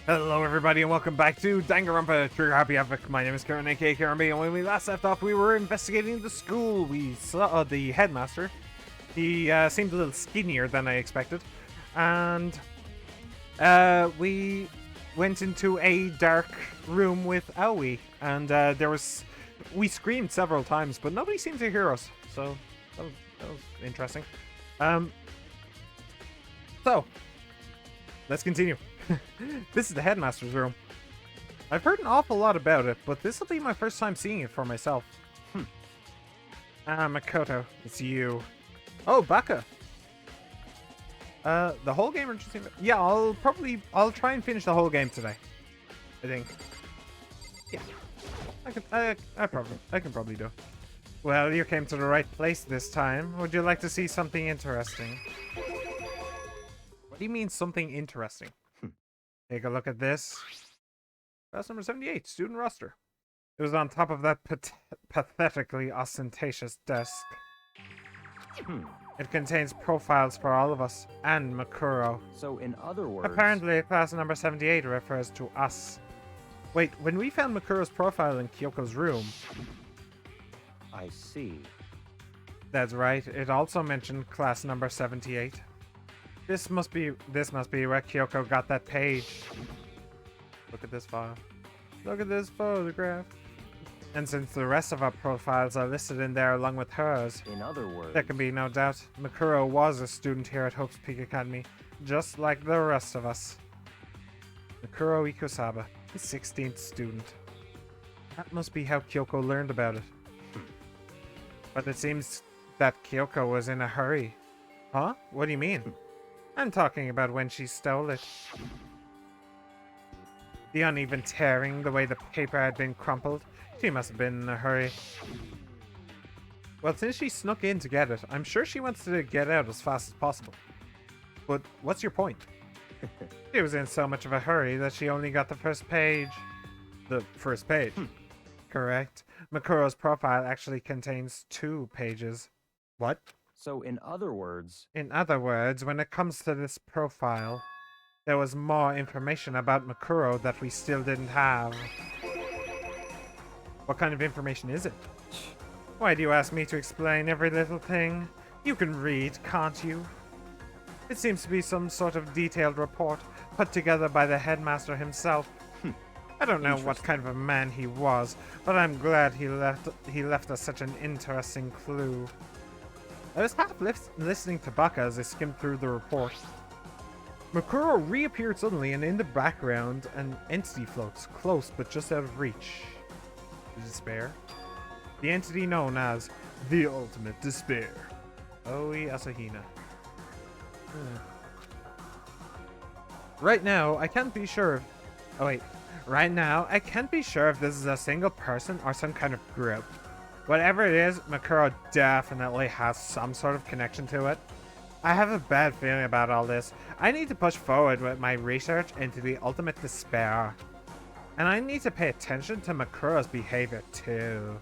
Hello everybody and welcome back to Danganronpa Trigger Happy Epic. My name is Karen, aka AciaranB, and when we last left off we were investigating the school. We saw the headmaster. He seemed a little skinnier than I expected. And we went into a dark room with Aoi. And we screamed several times, but nobody seemed to hear us. So that was interesting. So let's continue. This is the headmaster's room. I've heard an awful lot about it, but this will be my first time seeing it for myself. Makoto, it's you. Oh, Baka. The whole game or just... Yeah, I'll try and finish the whole game today. I think. Yeah. I can probably do it. Well, you came to the right place this time. Would you like to see something interesting? What do you mean something interesting? Take a look at this. Class number 78, student roster. It was on top of that pathetically ostentatious desk. It contains profiles for all of us and Makuro. So in other words... Apparently, class number 78 refers to us. Wait, when we found Makuro's profile in Kyoko's room... I see. That's right. It also mentioned class number 78. This must be where Kyoko got that page. Look at this file. Look at this photograph. And since the rest of our profiles are listed in there along with hers, in other words, there can be no doubt Makuro was a student here at Hope's Peak Academy, just like the rest of us. Makuro Ikusaba, the 16th student. That must be how Kyoko learned about it. But it seems that Kyoko was in a hurry. Huh? What do you mean? I'm talking about when she stole it. The uneven tearing, the way the paper had been crumpled. She must have been in a hurry. Well, since she snuck in to get it, I'm sure she wants to get out as fast as possible. But what's your point? She was in so much of a hurry that she only got the first page. The first page? Correct. Makuro's profile actually contains 2 pages. What? So in other words... In other words, when it comes to this profile, there was more information about Makuro that we still didn't have. What kind of information is it? Why do you ask me to explain every little thing? You can read, can't you? It seems to be some sort of detailed report put together by the headmaster himself. I don't know what kind of a man he was, but I'm glad he left us such an interesting clue. I was half listening to Baka as I skimmed through the report. Makuro reappeared suddenly, and in the background, an entity floats, close but just out of reach. The Despair? The entity known as the Ultimate Despair. Oi Asahina. Right now, I can't be sure if... Oh wait. Right now, I can't be sure if this is a single person or some kind of group. Whatever it is, Makuro definitely has some sort of connection to it. I have a bad feeling about all this. I need to push forward with my research into the ultimate despair. And I need to pay attention to Makuro's behavior too.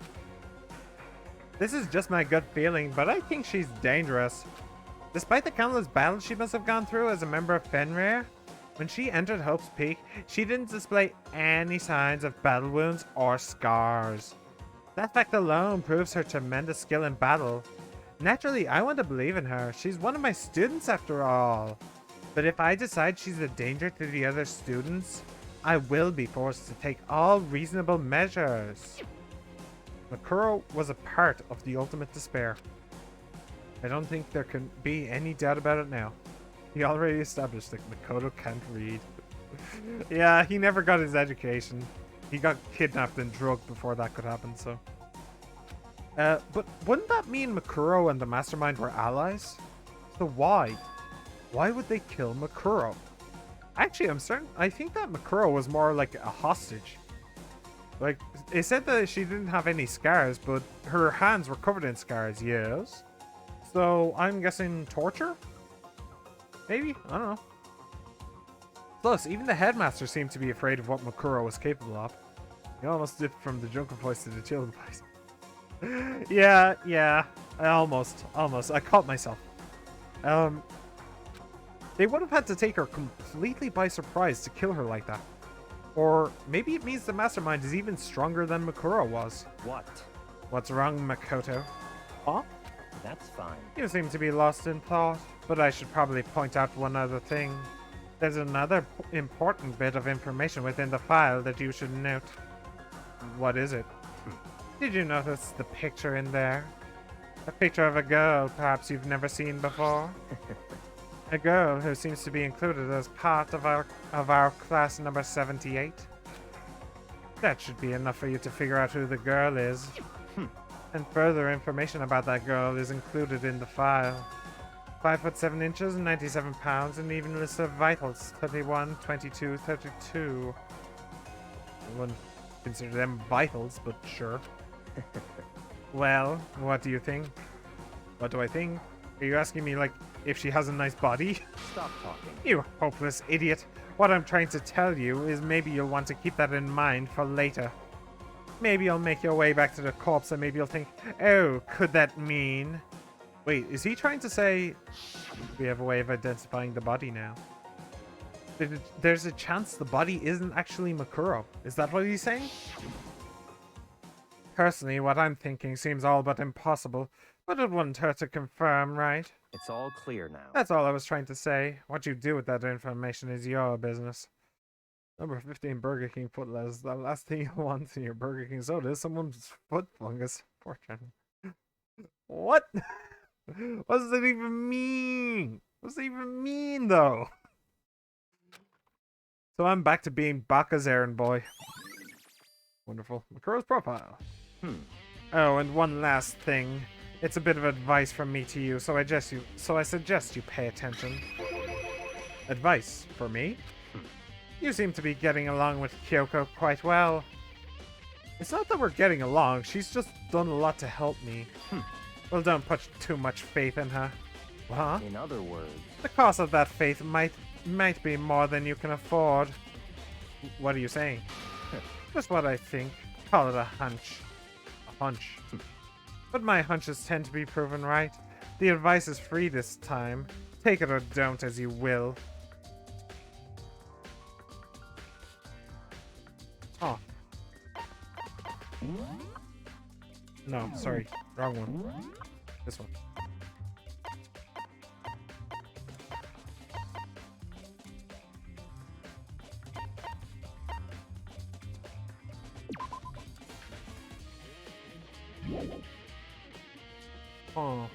This is just my gut feeling, but I think she's dangerous. Despite the countless battles she must have gone through as a member of Fenrir, when she entered Hope's Peak, she didn't display any signs of battle wounds or scars. That fact alone proves her tremendous skill in battle. Naturally, I want to believe in her. She's one of my students after all. But if I decide she's a danger to the other students, I will be forced to take all reasonable measures. Makuro was a part of the ultimate despair. I don't think there can be any doubt about it now. He already established that Makoto can't read. Yeah, he never got his education. He got kidnapped and drugged before that could happen, so... but wouldn't that mean Makuro and the Mastermind were allies? So why? Why would they kill Makuro? Actually, I think that Makuro was more like a hostage. Like, it said that she didn't have any scars, but her hands were covered in scars, yes? So, I'm guessing torture? Maybe? I don't know. Plus, even the headmaster seemed to be afraid of what Makuro was capable of. He almost dipped from the drunken voice to the chilled voice. yeah. Almost. I caught myself. They would have had to take her completely by surprise to kill her like that. Or maybe it means the mastermind is even stronger than Makuro was. What? What's wrong, Makoto? Huh? That's fine. You seem to be lost in thought, but I should probably point out one other thing. There's another important bit of information within the file that you should note. What is it? Did you notice the picture in there? A picture of a girl perhaps you've never seen before? A girl who seems to be included as part of our class number 78. That should be enough for you to figure out who the girl is. And further information about that girl is included in the file. 5 foot 7 inches, 97 pounds, and even lists her vitals: 31, 22, 32. I wouldn't consider them vitals, but sure. Well, what do you think? What do I think? Are you asking me, like, if she has a nice body? Stop talking. You hopeless idiot. What I'm trying to tell you is maybe you'll want to keep that in mind for later. Maybe you'll make your way back to the corpse and maybe you'll think, oh, could that mean... Wait, is he trying to say we have a way of identifying the body now? There's a chance the body isn't actually Makuro. Is that what he's saying? Personally, what I'm thinking seems all but impossible, but it wouldn't hurt to confirm, right? It's all clear now. That's all I was trying to say. What you do with that information is your business. Number 15 Burger King foot lettuce. The last thing you want in your Burger King soda is someone's foot fungus. Fortune. What? What does that even mean? What does it even mean, though? So I'm back to being Baka's errand boy. Wonderful. Makuro's profile. Oh, and one last thing. It's a bit of advice from me to you, so I suggest you pay attention. Advice for me? You seem to be getting along with Kyoko quite well. It's not that we're getting along, she's just done a lot to help me. Well, don't put too much faith in her. What? In other words... The cost of that faith might be more than you can afford. What are you saying? Just what I think. Call it a hunch. A hunch. But my hunches tend to be proven right. The advice is free this time. Take it or don't as you will. Oh. No, sorry. Wrong one. This one. Oh.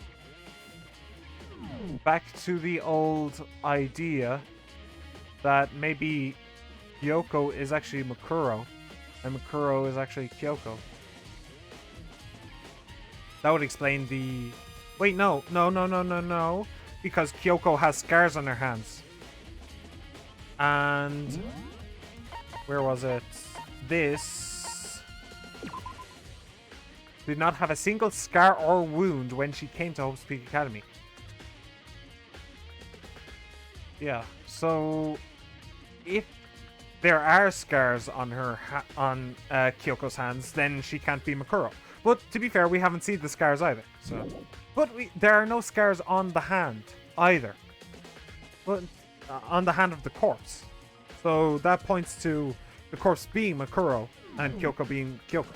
Back to the old idea that maybe Kyoko is actually Makuro, and Makuro is actually Kyoko. That would explain the... Wait, no. Because Kyoko has scars on her hands. And... Where was it? This... did not have a single scar or wound when she came to Hope's Peak Academy. Yeah, so... if there are scars on her Kyoko's hands, then she can't be Makuro. But to be fair, we haven't seen the scars either. So, but there are no scars on the hand either. But on the hand of the corpse. So that points to the corpse being Makuro and Kyoko being Kyoko.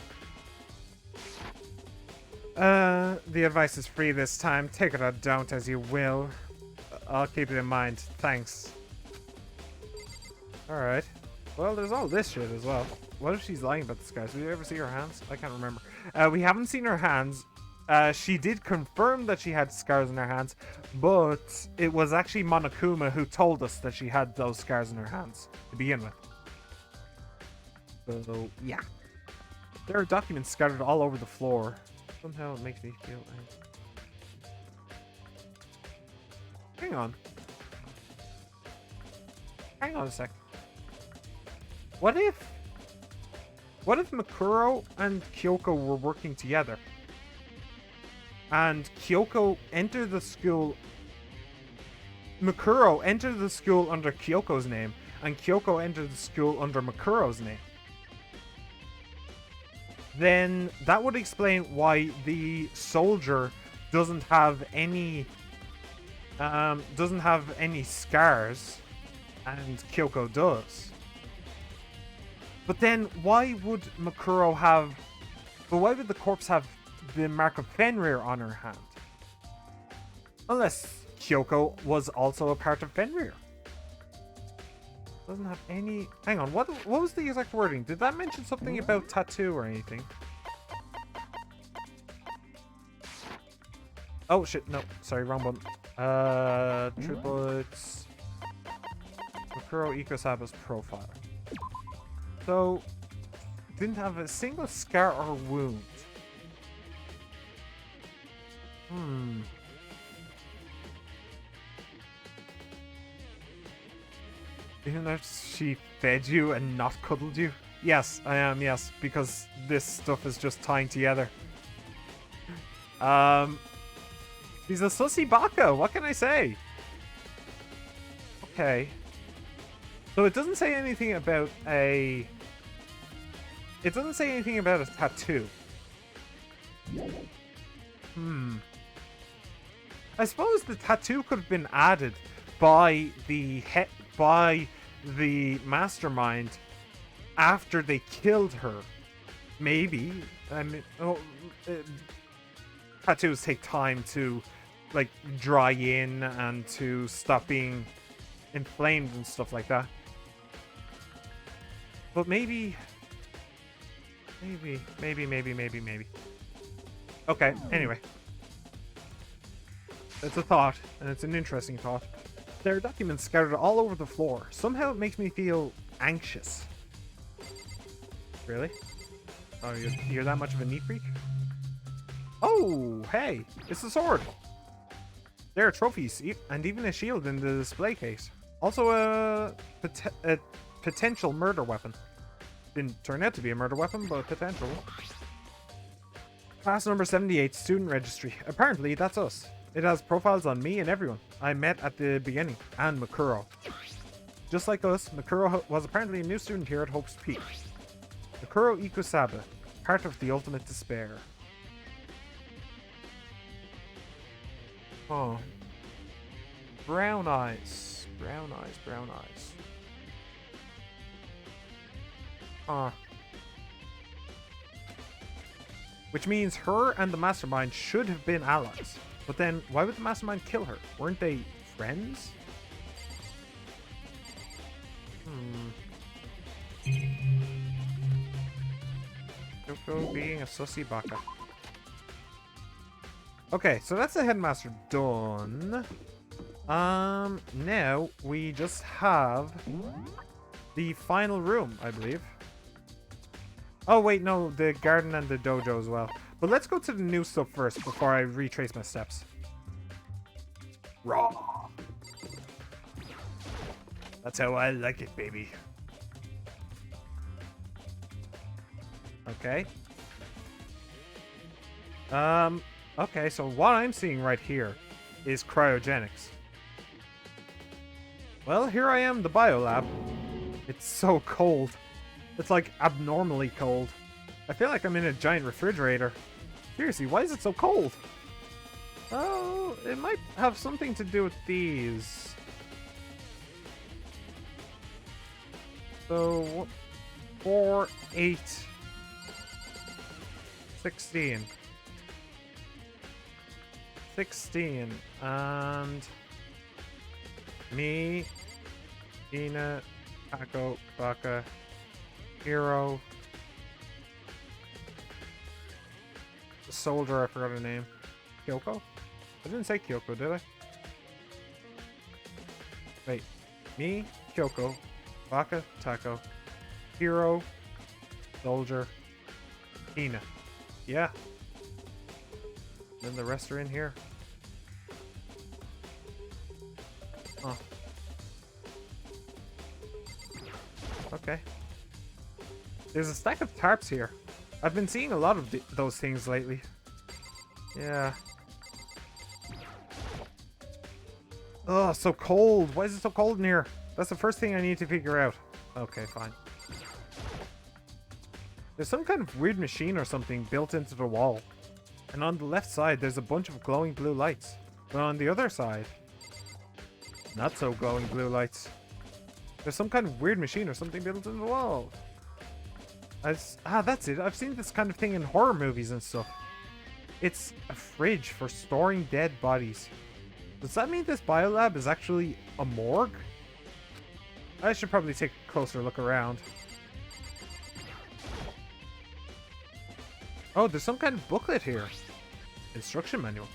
The advice is free this time. Take it or don't as you will. I'll keep it in mind. Thanks. Alright. Well, there's all this shit as well. What if she's lying about the scars? Did we ever see her hands? I can't remember. We haven't seen her hands. She did confirm that she had scars in her hands, but it was actually Monokuma who told us that she had those scars in her hands to begin with. So, yeah. There are documents scattered all over the floor. Somehow it makes me feel... Hang on. Hang on a sec. What if Makuro and Kyoko were working together? And Kyoko entered the school... Makuro entered the school under Kyoko's name, and Kyoko entered the school under Makuro's name. Then that would explain why the soldier doesn't have any scars, and Kyoko does. But then, why would Makuro have... But why would the corpse have the mark of Fenrir on her hand? Unless Kyoko was also a part of Fenrir. Doesn't have any... Hang on, what was the exact wording? Did that mention something about tattoo or anything? Oh shit, no, sorry, wrong button. Triplets. Makuro Ikosaba's profile. So, didn't have a single scar or wound. Even if she fed you and not cuddled you? Yes, I am, yes, because this stuff is just tying together. She's a sussy baka, what can I say? Okay. So it doesn't say anything about a... It doesn't say anything about a tattoo. I suppose the tattoo could have been added by the mastermind after they killed her. Maybe. I mean, tattoos take time to like dry in and to stop being inflamed and stuff like that. But maybe. Okay, anyway. It's a thought, and it's an interesting thought. There are documents scattered all over the floor. Somehow it makes me feel anxious. Really? Oh, you're that much of a neat freak? Oh, hey, it's a sword. There are trophies and even a shield in the display case. Also a potential murder weapon. Didn't turn out to be a murder weapon, but potential. Class number 78, student registry. Apparently, that's us. It has profiles on me and everyone I met at the beginning, and Makuro. Just like us, Makuro was apparently a new student here at Hope's Peak. Makuro Ikusaba, part of the Ultimate Despair. Oh. Brown eyes. Brown eyes, brown eyes. Which means her and the mastermind should have been allies. But then, why would the mastermind kill her? Weren't they friends? Kyoko being a sussy baka. Okay, so that's the headmaster done. Now we just have the final room, I believe. Oh wait, no, the garden and the dojo as well. But let's go to the new stuff first before I retrace my steps. Raw. That's how I like it, baby. Okay. Okay, so what I'm seeing right here is cryogenics. Well, here I am, the biolab. It's so cold. It's like abnormally cold. I feel like I'm in a giant refrigerator. Seriously, why is it so cold? Oh, it might have something to do with these. So, 4, 8, 16. 16. And me, Ina, Taco, Baka, Hero, Soldier, I forgot her name. Kyoko? I didn't say Kyoko, did I? Wait. Me, Kyoko, Baka, Taco, Hero, Soldier, Ina. Yeah. Then the rest are in here. Huh. Okay. There's a stack of tarps here. I've been seeing a lot of those things lately. Yeah. Oh, so cold. Why is it so cold in here? That's the first thing I need to figure out. Okay, fine. There's some kind of weird machine or something built into the wall. And on the left side, there's a bunch of glowing blue lights. But on the other side, not so glowing blue lights. There's some kind of weird machine or something built into the wall. That's it. I've seen this kind of thing in horror movies and stuff. It's a fridge for storing dead bodies. Does that mean this biolab is actually a morgue? I should probably take a closer look around. Oh, there's some kind of booklet here. Instruction manual.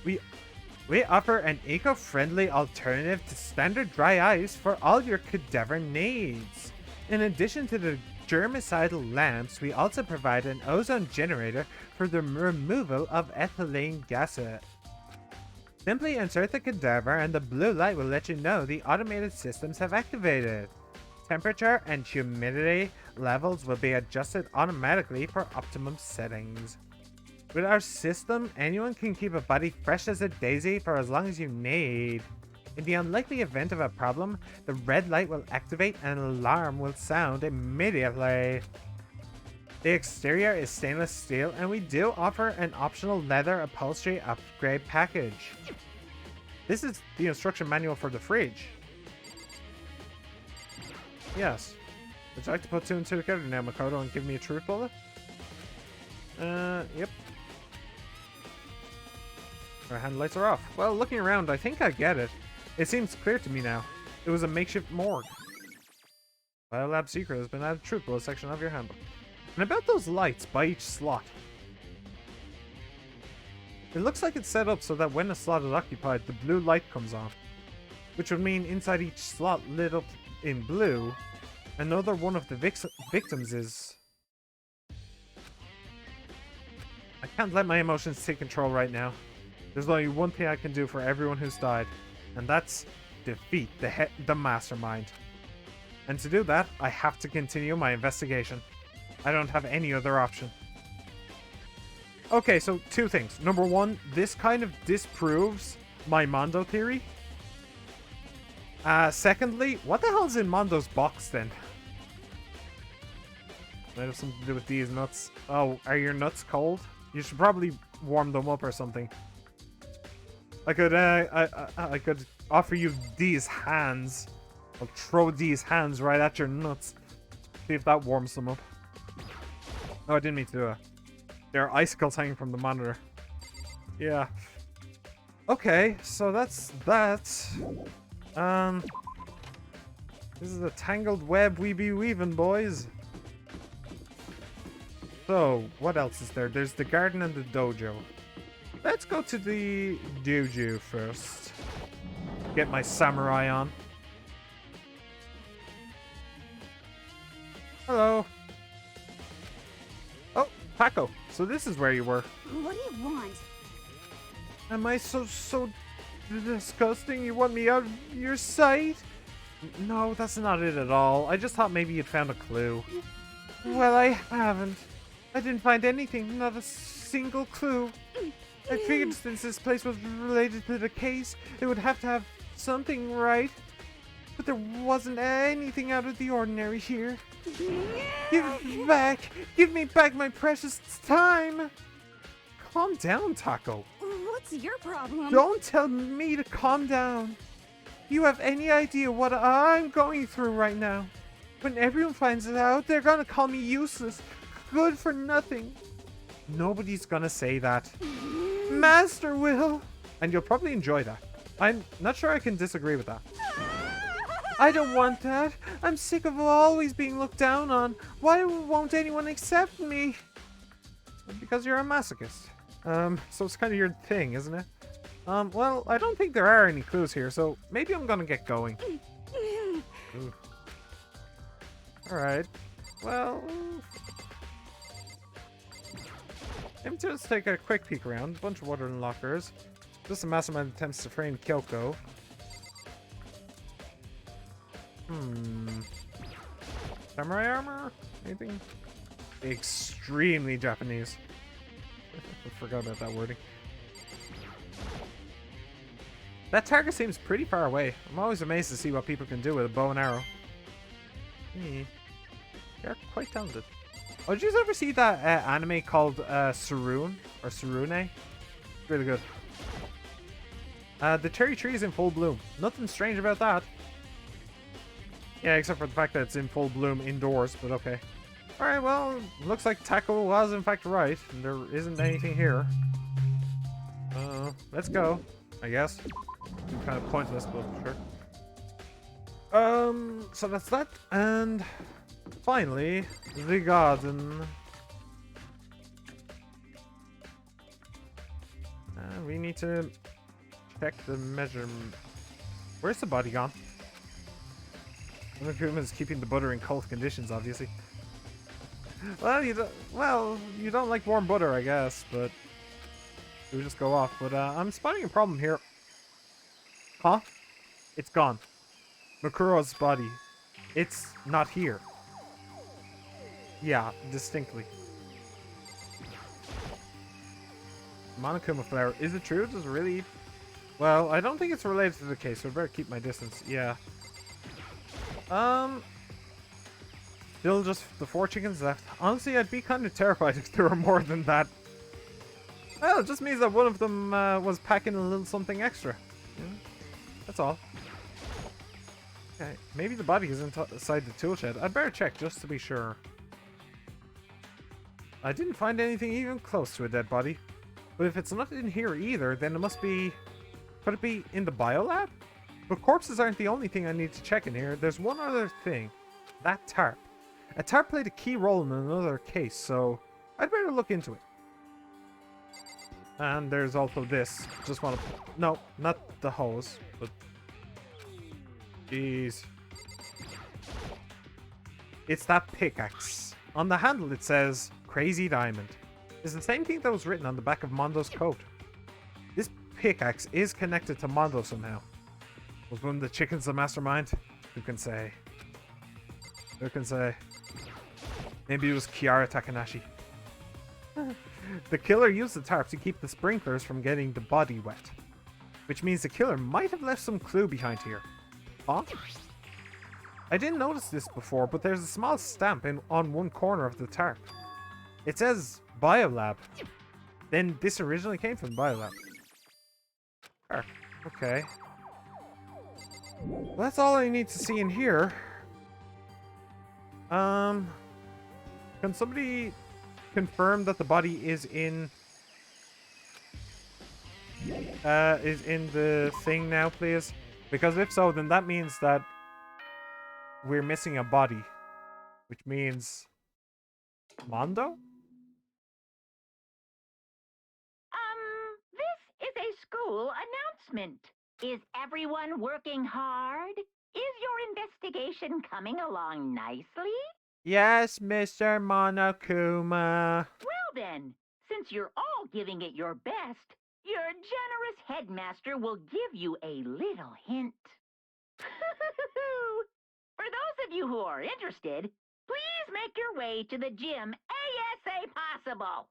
We offer an eco-friendly alternative to standard dry ice for all your cadaver needs. In addition to the germicidal lamps, we also provide an ozone generator for the removal of ethylene gas. Simply insert the cadaver and the blue light will let you know the automated systems have activated. Temperature and humidity levels will be adjusted automatically for optimum settings. With our system, anyone can keep a body fresh as a daisy for as long as you need. In the unlikely event of a problem, the red light will activate and an alarm will sound immediately. The exterior is stainless steel and we do offer an optional leather upholstery upgrade package. This is the instruction manual for the fridge. Yes. Would you like to put two and two together now, Makoto, and give me a truth bullet? Yep. Our hand lights are off. Well, looking around, I think I get it. It seems clear to me now. It was a makeshift morgue. Biolab secret has been added to the truth bullet section of your handbook. And about those lights by each slot. It looks like it's set up so that when a slot is occupied, the blue light comes on. Which would mean inside each slot lit up in blue, another one of the victims is... I can't let my emotions take control right now. There's only one thing I can do for everyone who's died, and that's defeat the mastermind. And to do that, I have to continue my investigation. I don't have any other option. Okay, so two things. Number one, this kind of disproves my Mondo theory. Secondly, what the hell's in Mondo's box then? Might have something to do with these nuts. Oh, are your nuts cold? You should probably warm them up or something. I could offer you these hands. I'll throw these hands right at your nuts. See if that warms them up. Oh, I didn't mean to do that. There are icicles hanging from the monitor. Yeah. Okay, so that's that. This is a tangled web we be weaving, boys. So, what else is there? There's the garden and the dojo. Let's go to the dojo first. Get my samurai on. Hello. Oh, Paco. So this is where you were. What do you want? Am I so disgusting? You want me out of your sight? No, that's not it at all. I just thought maybe you'd found a clue. Well, I haven't. I didn't find anything, not a single clue. I figured since this place was related to the case, it would have to have something right. But there wasn't anything out of the ordinary here. Give it back! Give me back my precious time! Calm down, Taco. What's your problem? Don't tell me to calm down. You have any idea what I'm going through right now? When everyone finds it out, they're gonna call me useless, good for nothing. Nobody's gonna say that. Master will. And you'll probably enjoy that. I'm not sure I can disagree with that. I don't want that. I'm sick of always being looked down on. Why won't anyone accept me? Because you're a masochist. So it's kind of your thing, isn't it? Well, I don't think there are any clues here, so maybe I'm gonna get going. Alright. Well... let me just take a quick peek around. A bunch of water and lockers. Just a mastermind attempts to frame Kyoko. Samurai armor? Anything? Extremely Japanese. I forgot about that wording. That target seems pretty far away. I'm always amazed to see what people can do with a bow and arrow. They're quite talented. Oh, did you ever see that anime called Sarune? Or Sarune? Really good. The cherry tree is in full bloom. Nothing strange about that. Yeah, except for the fact that it's in full bloom indoors, but okay. Alright, well, looks like Taco was in fact right. And there isn't anything here. Let's go, I guess. Kind of pointless, but sure. So that's that. And finally, the garden. We need to check the measurement. Where's the body gone? Monokuma is keeping the butter in cold conditions, obviously. Well, you don't like warm butter, I guess, but it would just go off. But I'm spotting a problem here. Huh? It's gone. Makuro's body. It's not here. Yeah, distinctly. Monokuma flower. Is it true? Does it really? Well, I don't think it's related to the case, so I better keep my distance. Yeah. Still just the 4 chickens left. Honestly, I'd be kind of terrified if there were more than that. Well, it just means that one of them was packing a little something extra. Yeah. That's all. Okay, maybe the body is inside the tool shed. I'd better check just to be sure. I didn't find anything even close to a dead body. But if it's not in here either, then it must be... Could it be in the biolab? But corpses aren't the only thing I need to check in here. There's one other thing. That tarp. A tarp played a key role in another case, so I'd better look into it. And there's also this. Just want to... No, not the hose, but... Jeez. It's that pickaxe. On the handle it says, Crazy Diamond. It's the same thing that was written on the back of Mondo's coat. This pickaxe is connected to Mondo somehow. Was one of the chickens the mastermind? Who can say? Who can say? Maybe it was Kiara Takanashi. The killer used the tarp to keep the sprinklers from getting the body wet. Which means the killer might have left some clue behind here. Huh? I didn't notice this before, but there's a small stamp on one corner of the tarp. It says Biolab. Then this originally came from Biolab. Okay. Well, that's all I need to see in here. Can somebody confirm that the body is in the thing now, please? Because if so, then that means that we're missing a body, which means Mondo? This is a school announcement. Is everyone working hard? Is your investigation coming along nicely? Yes, Mr. Monokuma. Well then, since you're all giving it your best, your generous headmaster will give you a little hint. For those of you who are interested, please make your way to the gym ASA possible.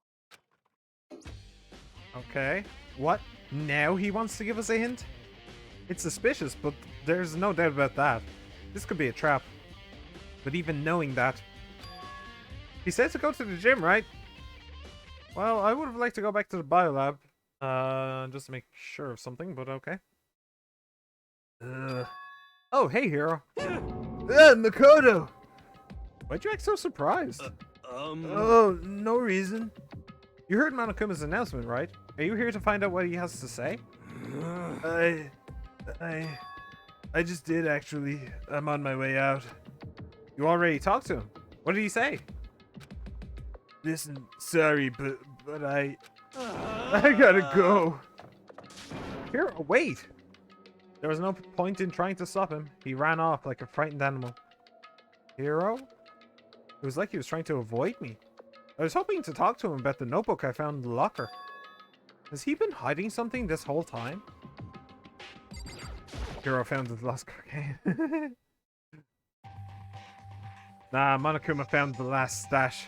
Okay. What? Now he wants to give us a hint? It's suspicious, but there's no doubt about that. This could be a trap. But even knowing that... He said to go to the gym, right? Well, I would have liked to go back to the biolab. Just to make sure of something, but okay. Oh, hey, hero. Makoto! Why'd you act so surprised? Oh, no reason. You heard Monokuma's announcement, right? Are you here to find out what he has to say? I just did, actually. I'm on my way out. You already talked to him. What did he say? Listen, sorry, but I gotta go. Here, wait. There was no point in trying to stop him. He ran off like a frightened animal. Hero? It was like he was trying to avoid me. I was hoping to talk to him about the notebook I found in the locker. Has he been hiding something this whole time? Hero found the lost cocaine. Nah, Monokuma found the last stash.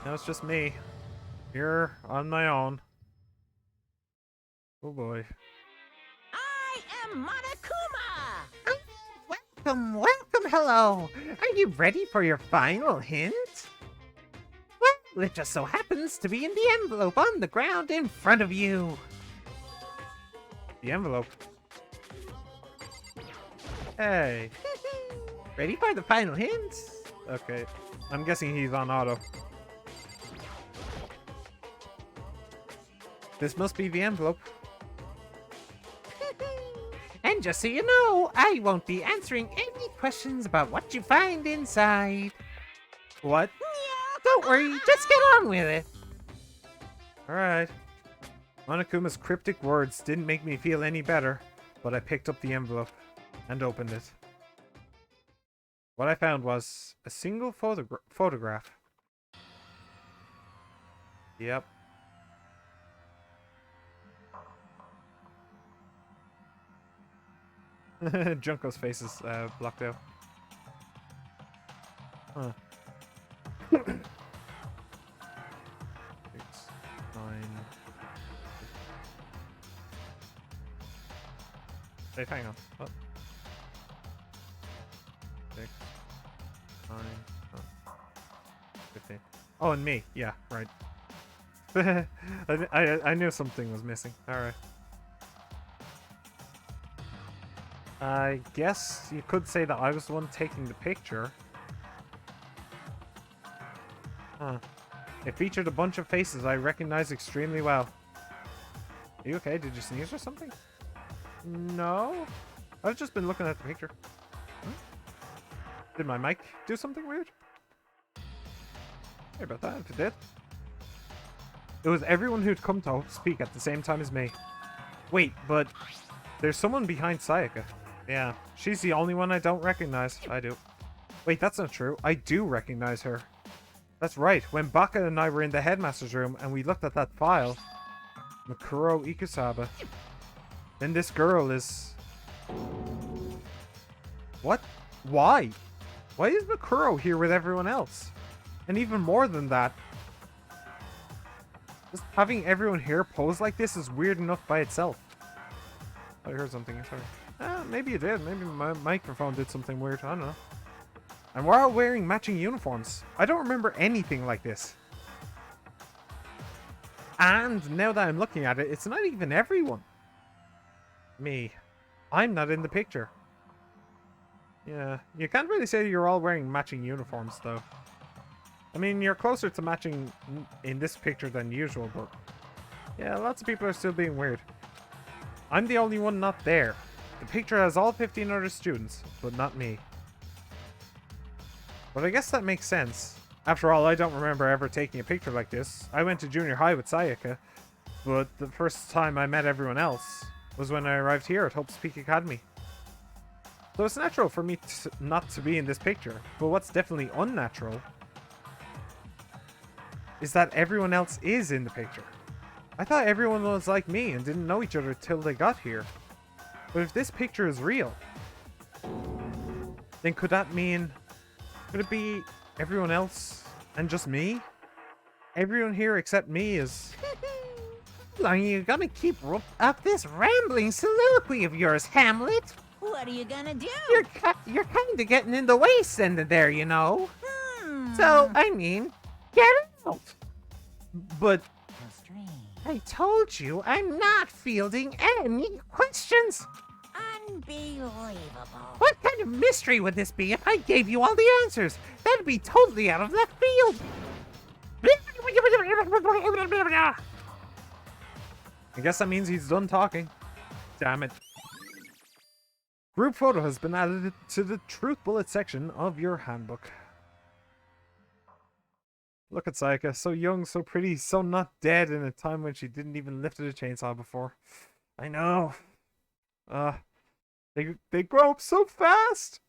Now it's just me. Here on my own. Oh boy. I am Monokuma! Welcome, welcome, hello. Are you ready for your final hint? Well, it just so happens to be in the envelope on the ground in front of you. The envelope. Hey. Ready for the final hint? Okay. I'm guessing he's on auto. This must be the envelope. And just so you know, I won't be answering any questions about what you find inside. What? Don't worry, just get on with it. Alright. Monokuma's cryptic words didn't make me feel any better, but I picked up the envelope and opened it. What I found was a single photograph. Yep. Junko's face is blocked out. Huh. 6, 9. Wait, hang on. What? 6, 9, 15. Oh, and me. Yeah, right. I knew something was missing. Alright. I guess you could say that I was the one taking the picture. Huh. It featured a bunch of faces I recognized extremely well. Are you okay? Did you sneeze or something? No. I've just been looking at the picture. Hmm? Did my mic do something weird? Sorry about that if it did. It was everyone who'd come to speak at the same time as me. Wait, but there's someone behind Sayaka. Yeah, she's the only one I don't recognize. I do. Wait, that's not true. I do recognize her. That's right. When Baka and I were in the headmaster's room and we looked at that file, Makuro Ikusaba, then this girl is... What? Why? Why is Makuro here with everyone else? And even more than that, just having everyone here pose like this is weird enough by itself. I heard something, sorry. Maybe it did. Maybe my microphone did something weird. I don't know. And we're all wearing matching uniforms. I don't remember anything like this. And now that I'm looking at it, it's not even everyone. Me. I'm not in the picture. Yeah, you can't really say you're all wearing matching uniforms, though. I mean, you're closer to matching in this picture than usual, but... yeah, lots of people are still being weird. I'm the only one not there. The picture has all 15 other students, but not me. But I guess that makes sense. After all, I don't remember ever taking a picture like this. I went to junior high with Sayaka, but the first time I met everyone else was when I arrived here at Hope's Peak Academy. So it's natural for me not to be in this picture, but what's definitely unnatural is that everyone else is in the picture. I thought everyone was like me and didn't know each other till they got here. But if this picture is real, then could that mean... could it be everyone else and just me? Everyone here except me is... How long are you gonna keep up this rambling soliloquy of yours, Hamlet? What are you gonna do? You're kinda getting in the way sending there, you know. Hmm. So, I mean, get out. But... How strange. I told you I'm not fielding any questions. Unbelievable. What kind of mystery would this be if I gave you all the answers? That'd be totally out of left field. I guess that means he's done talking. Damn it. Group photo has been added to the truth bullet section of your handbook. Look at Sayaka, so young, so pretty, so not dead in a time when she didn't even lift a chainsaw before. I know. They grow up so fast.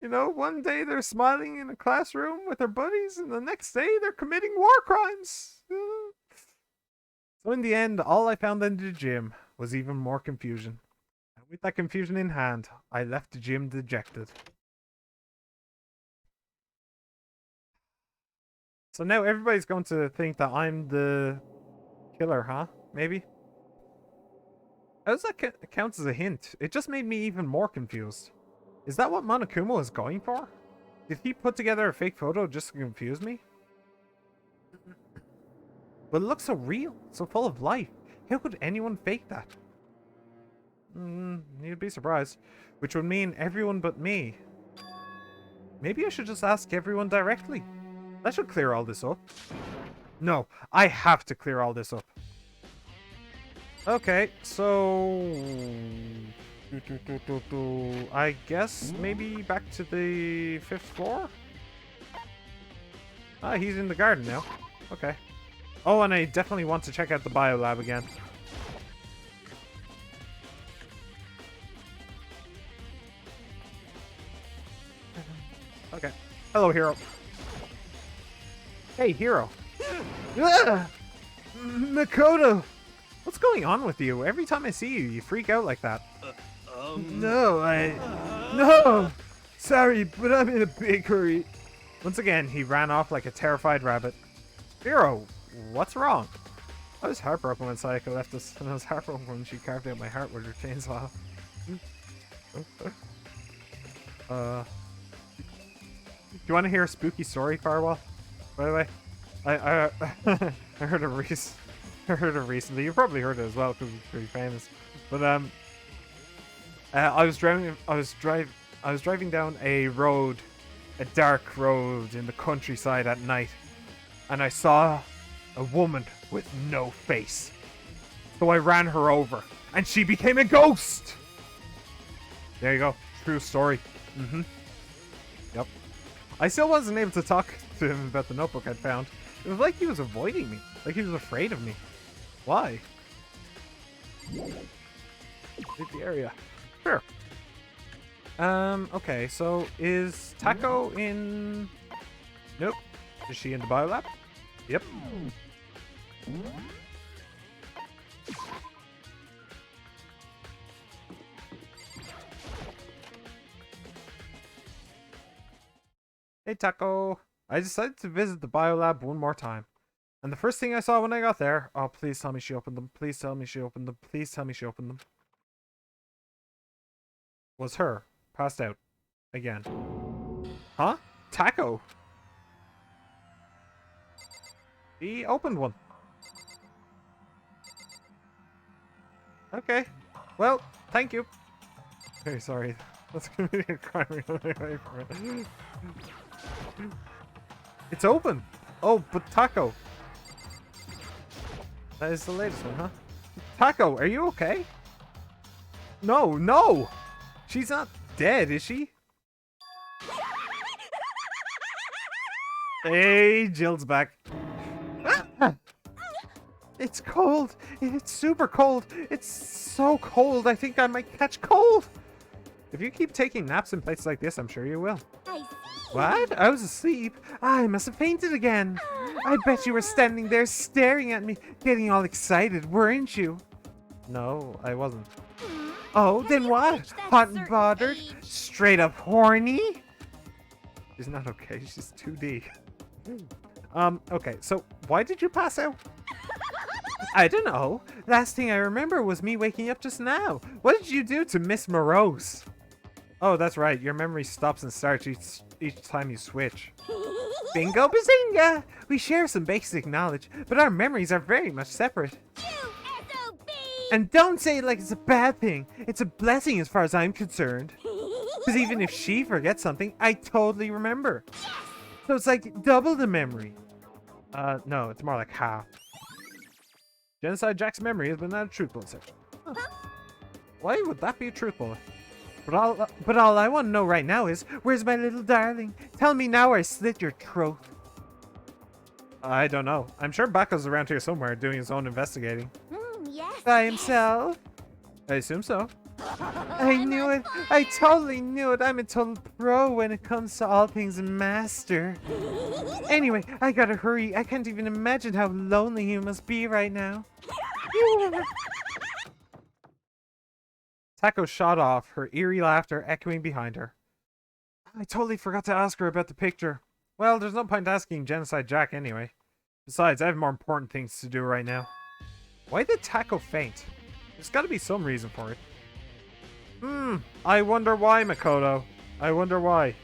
You know, one day they're smiling in a classroom with their buddies, and the next day they're committing war crimes. So in the end, all I found in the gym was even more confusion. And with that confusion in hand, I left the gym dejected. So now everybody's going to think that I'm the killer, huh? Maybe? How does that count as a hint? It just made me even more confused. Is that what Monokuma was going for? Did he put together a fake photo just to confuse me? But it looks so real, so full of life. How could anyone fake that? You'd be surprised. Which would mean everyone but me. Maybe I should just ask everyone directly. That should clear all this up. No, I have to clear all this up. Okay, so... I guess maybe back to the 5th floor? Ah, he's in the garden now. Okay. Oh, and I definitely want to check out the biolab again. Okay. Hello, Hero. Hey, Hero. Makoto! What's going on with you? Every time I see you, you freak out like that. No! Sorry, but I'm in a big hurry. Once again, he ran off like a terrified rabbit. Hero, what's wrong? I was heartbroken when Sayaka left us, and I was heartbroken when she carved out my heart with her chainsaw. Do you want to hear a spooky story, Farwell? By the way, I heard a recently. You probably heard it as well because it's pretty famous. But I was driving down a road, a dark road in the countryside at night, and I saw a woman with no face. So I ran her over, and she became a ghost. There you go, true story. Yep. I still wasn't able to talk to him about the notebook I'd found. It was like he was avoiding me, like he was afraid of me. Why? Leave the area. Sure. Okay, so is Taco in... Nope. Is she in the biolab? Yep. Hey, Taco. I decided to visit the biolab one more time. And the first thing I saw when I got there... Oh, please tell me she opened them. Please tell me she opened them. Please tell me she opened them. Was her. Passed out. Again. Huh? Taco? He opened one. Okay. Well, thank you. Very sorry. That's gonna be a crime. It's open. Oh, but Taco. That is the latest one, huh? Taco, are you okay? No, no! She's not dead, is she? Hey, Jill's back. It's cold. It's super cold. It's so cold. I think I might catch cold. If you keep taking naps in places like this, I'm sure you will. I see. What? I was asleep. I must have fainted again. I bet you were standing there staring at me, getting all excited, weren't you? No, I wasn't. Oh, then what? Hot and bothered? Straight up horny? She's not okay. She's 2D. Okay, so why did you pass out? I don't know. Last thing I remember was me waking up just now. What did you do to Miss Morose? Oh, that's right. Your memory stops and starts each time you switch. Bingo bazinga! We share some basic knowledge, but our memories are very much separate. And don't say it like it's a bad thing. It's a blessing as far as I'm concerned. Because even if she forgets something, I totally remember. So it's like double the memory. No, it's more like half. Genocide Jack's memory has been added truth bullet section. Huh. Why would that be a truth bullet? But all I want to know right now is, where's my little darling? Tell me now or I slit your throat. I don't know. I'm sure Bako's around here somewhere doing his own investigating. Yes. By himself? I assume so. I knew it. I totally knew it. I'm a total pro when it comes to all things master. Anyway, I gotta hurry. I can't even imagine how lonely you must be right now. Taco shot off, her eerie laughter echoing behind her. I totally forgot to ask her about the picture. Well, there's no point asking Genocide Jack anyway. Besides, I have more important things to do right now. Why did Taco faint? There's gotta be some reason for it. I wonder why, Makoto. I wonder why. Should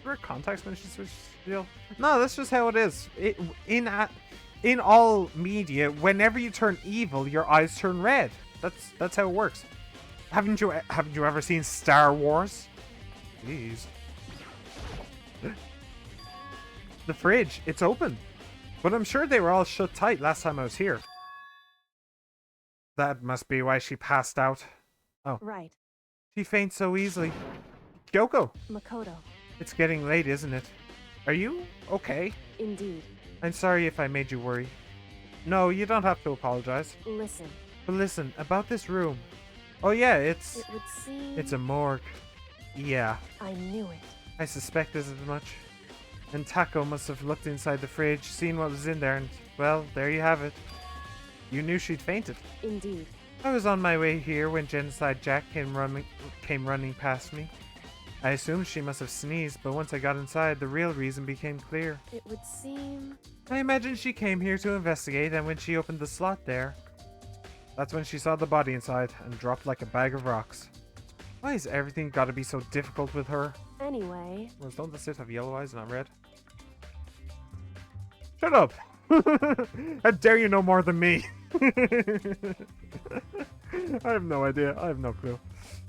we wear contacts when she switches steel? No, that's just how it is. In all media, whenever you turn evil, your eyes turn red. That's how it works. Haven't you ever seen Star Wars? Jeez. The fridge, it's open. But I'm sure they were all shut tight last time I was here. That must be why she passed out. Oh. Right. She faints so easily. Kyoko, Makoto. it's getting late, isn't it? Are you okay? Indeed. I'm sorry if I made you worry. No, you don't have to apologize. Listen. But listen, about this room. Oh yeah, It would seem... it's a morgue. Yeah, I knew it. I suspected as much. And Taco must have looked inside the fridge, seen what was in there, and, well, there you have it. You knew she'd fainted. Indeed. I was on my way here when Genocide Jack came running past me. I assumed she must have sneezed, but once I got inside, the real reason became clear. It would seem... I imagine she came here to investigate, and when she opened the slot there, that's when she saw the body inside and dropped like a bag of rocks. Why is everything gotta be so difficult with her? Anyway... Well, don't the Sith have yellow eyes, not red? Shut up! How dare you know more than me? I have no idea. I have no clue.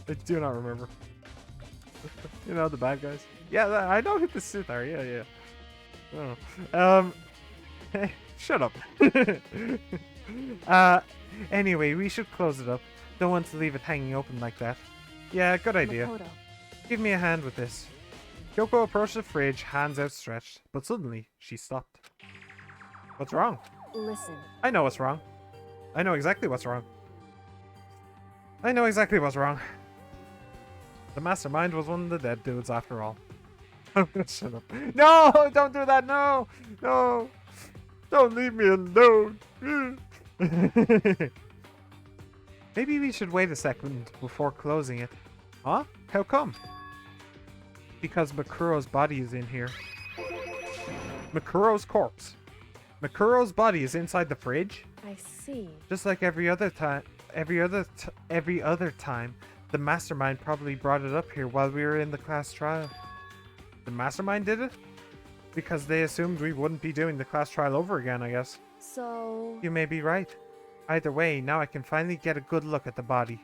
I do not remember. You know, the bad guys. Yeah, I know who the Sith are. Yeah, yeah. Oh. Hey, shut up. Anyway, we should close it up. Don't want to leave it hanging open like that. Yeah, good idea. Makoto. Give me a hand with this. Kyoko approached the fridge, hands outstretched, but suddenly she stopped. What's wrong? Listen. I know what's wrong. I know exactly what's wrong. I know exactly what's wrong. The mastermind was one of the dead dudes after all. Shut up. No! Don't do that! No! No! Don't leave me alone! Maybe we should wait a second before closing it. Huh? How come? Because Makuro's body is in here. Makuro's corpse. Makuro's body is inside the fridge? I see. Just like every other time, the mastermind probably brought it up here while we were in the class trial. The mastermind did it? Because they assumed we wouldn't be doing the class trial over again, I guess. So... You may be right. Either way, now I can finally get a good look at the body.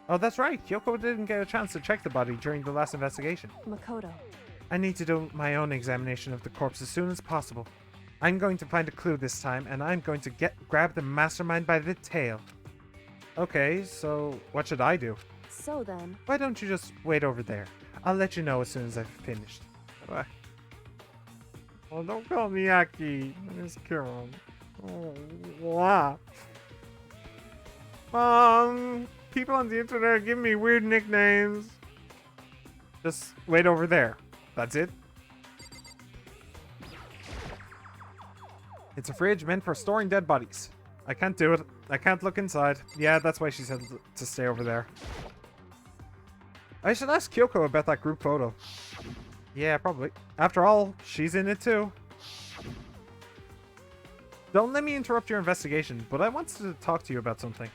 Oh, that's right. Kyoko didn't get a chance to check the body during the last investigation. Makoto. I need to do my own examination of the corpse as soon as possible. I'm going to find a clue this time, and I'm going to grab the mastermind by the tail. Okay, so what should I do? So then... Why don't you just wait over there? I'll let you know as soon as I've finished. Oh, don't call me Aki. It's Karen. Oh, wow. People on the internet are giving me weird nicknames. Just wait over there. That's it. It's a fridge meant for storing dead bodies. I can't do it. I can't look inside. Yeah, that's why she said to stay over there. I should ask Kyoko about that group photo. Yeah, probably. After all, she's in it too. Don't let me interrupt your investigation, but I wanted to talk to you about something.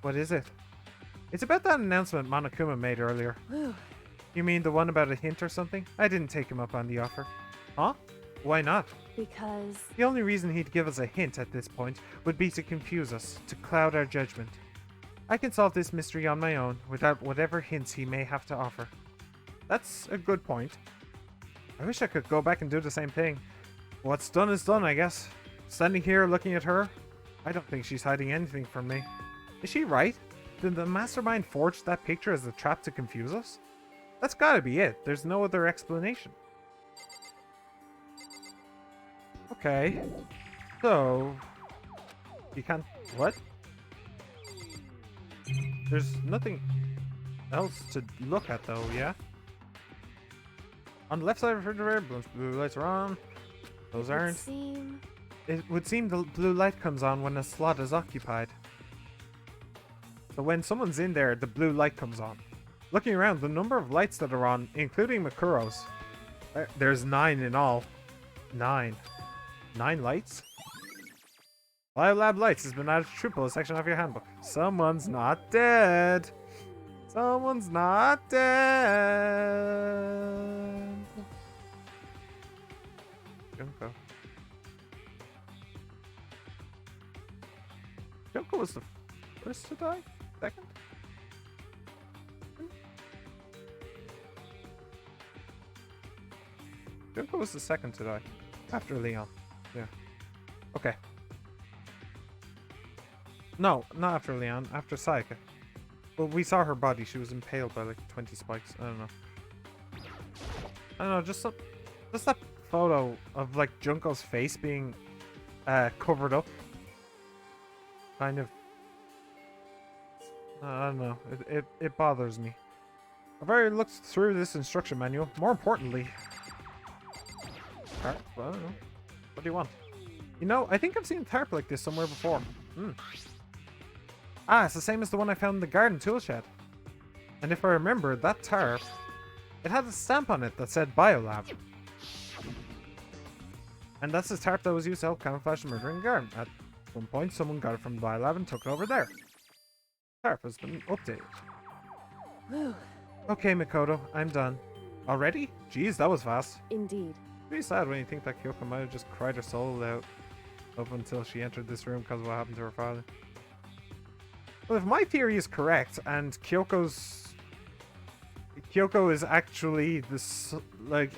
What is it? It's about that announcement Monokuma made earlier. Whew. You mean the one about a hint or something? I didn't take him up on the offer. Huh? Why not? Because... The only reason he'd give us a hint at this point would be to confuse us, to cloud our judgment. I can solve this mystery on my own, without whatever hints he may have to offer. That's a good point. I wish I could go back and do the same thing. What's done is done, I guess. Standing here looking at her, I don't think she's hiding anything from me. Is she right? Did the mastermind forge that picture as a trap to confuse us? That's gotta be it. There's no other explanation. Okay. So... You can't... What? There's nothing else to look at though, yeah? On the left side of the refrigerator, blue lights are on. Those aren't. It would seem the blue light comes on when a slot is occupied. So when someone's in there, the blue light comes on. Looking around, the number of lights that are on, including Makuro's, there's 9 in all. 9. 9 lights? Biolab lights has been added to triple section of your handbook. Someone's not dead. Someone's not dead. Junko. Junko was the first to die? Second? Junko was the second to die. After Leon. Yeah. Okay. No, not after Leon. After Sayaka. Well, we saw her body. She was impaled by like 20 spikes. I don't know. I don't know. Just that photo of like Junko's face being covered up. Kind of. I don't know. It bothers me. I've already looked through this instruction manual. More importantly, tarp? I don't know. What do you want? You know, I think I've seen a tarp like this somewhere before. Ah, it's the same as the one I found in the garden tool shed. And if I remember, that tarp, it had a stamp on it that said Biolab. And that's the tarp that was used to help camouflage the murder in the garden. At one point, someone got it from the Biolab and took it over there. Tarp has been updated. Whew. Okay, Makoto, I'm done. Already? Jeez, that was fast. Indeed. Pretty sad when you think that Kyoko might have just cried her soul out up until she entered this room because of what happened to her father. Well, if my theory is correct and Kyoko is actually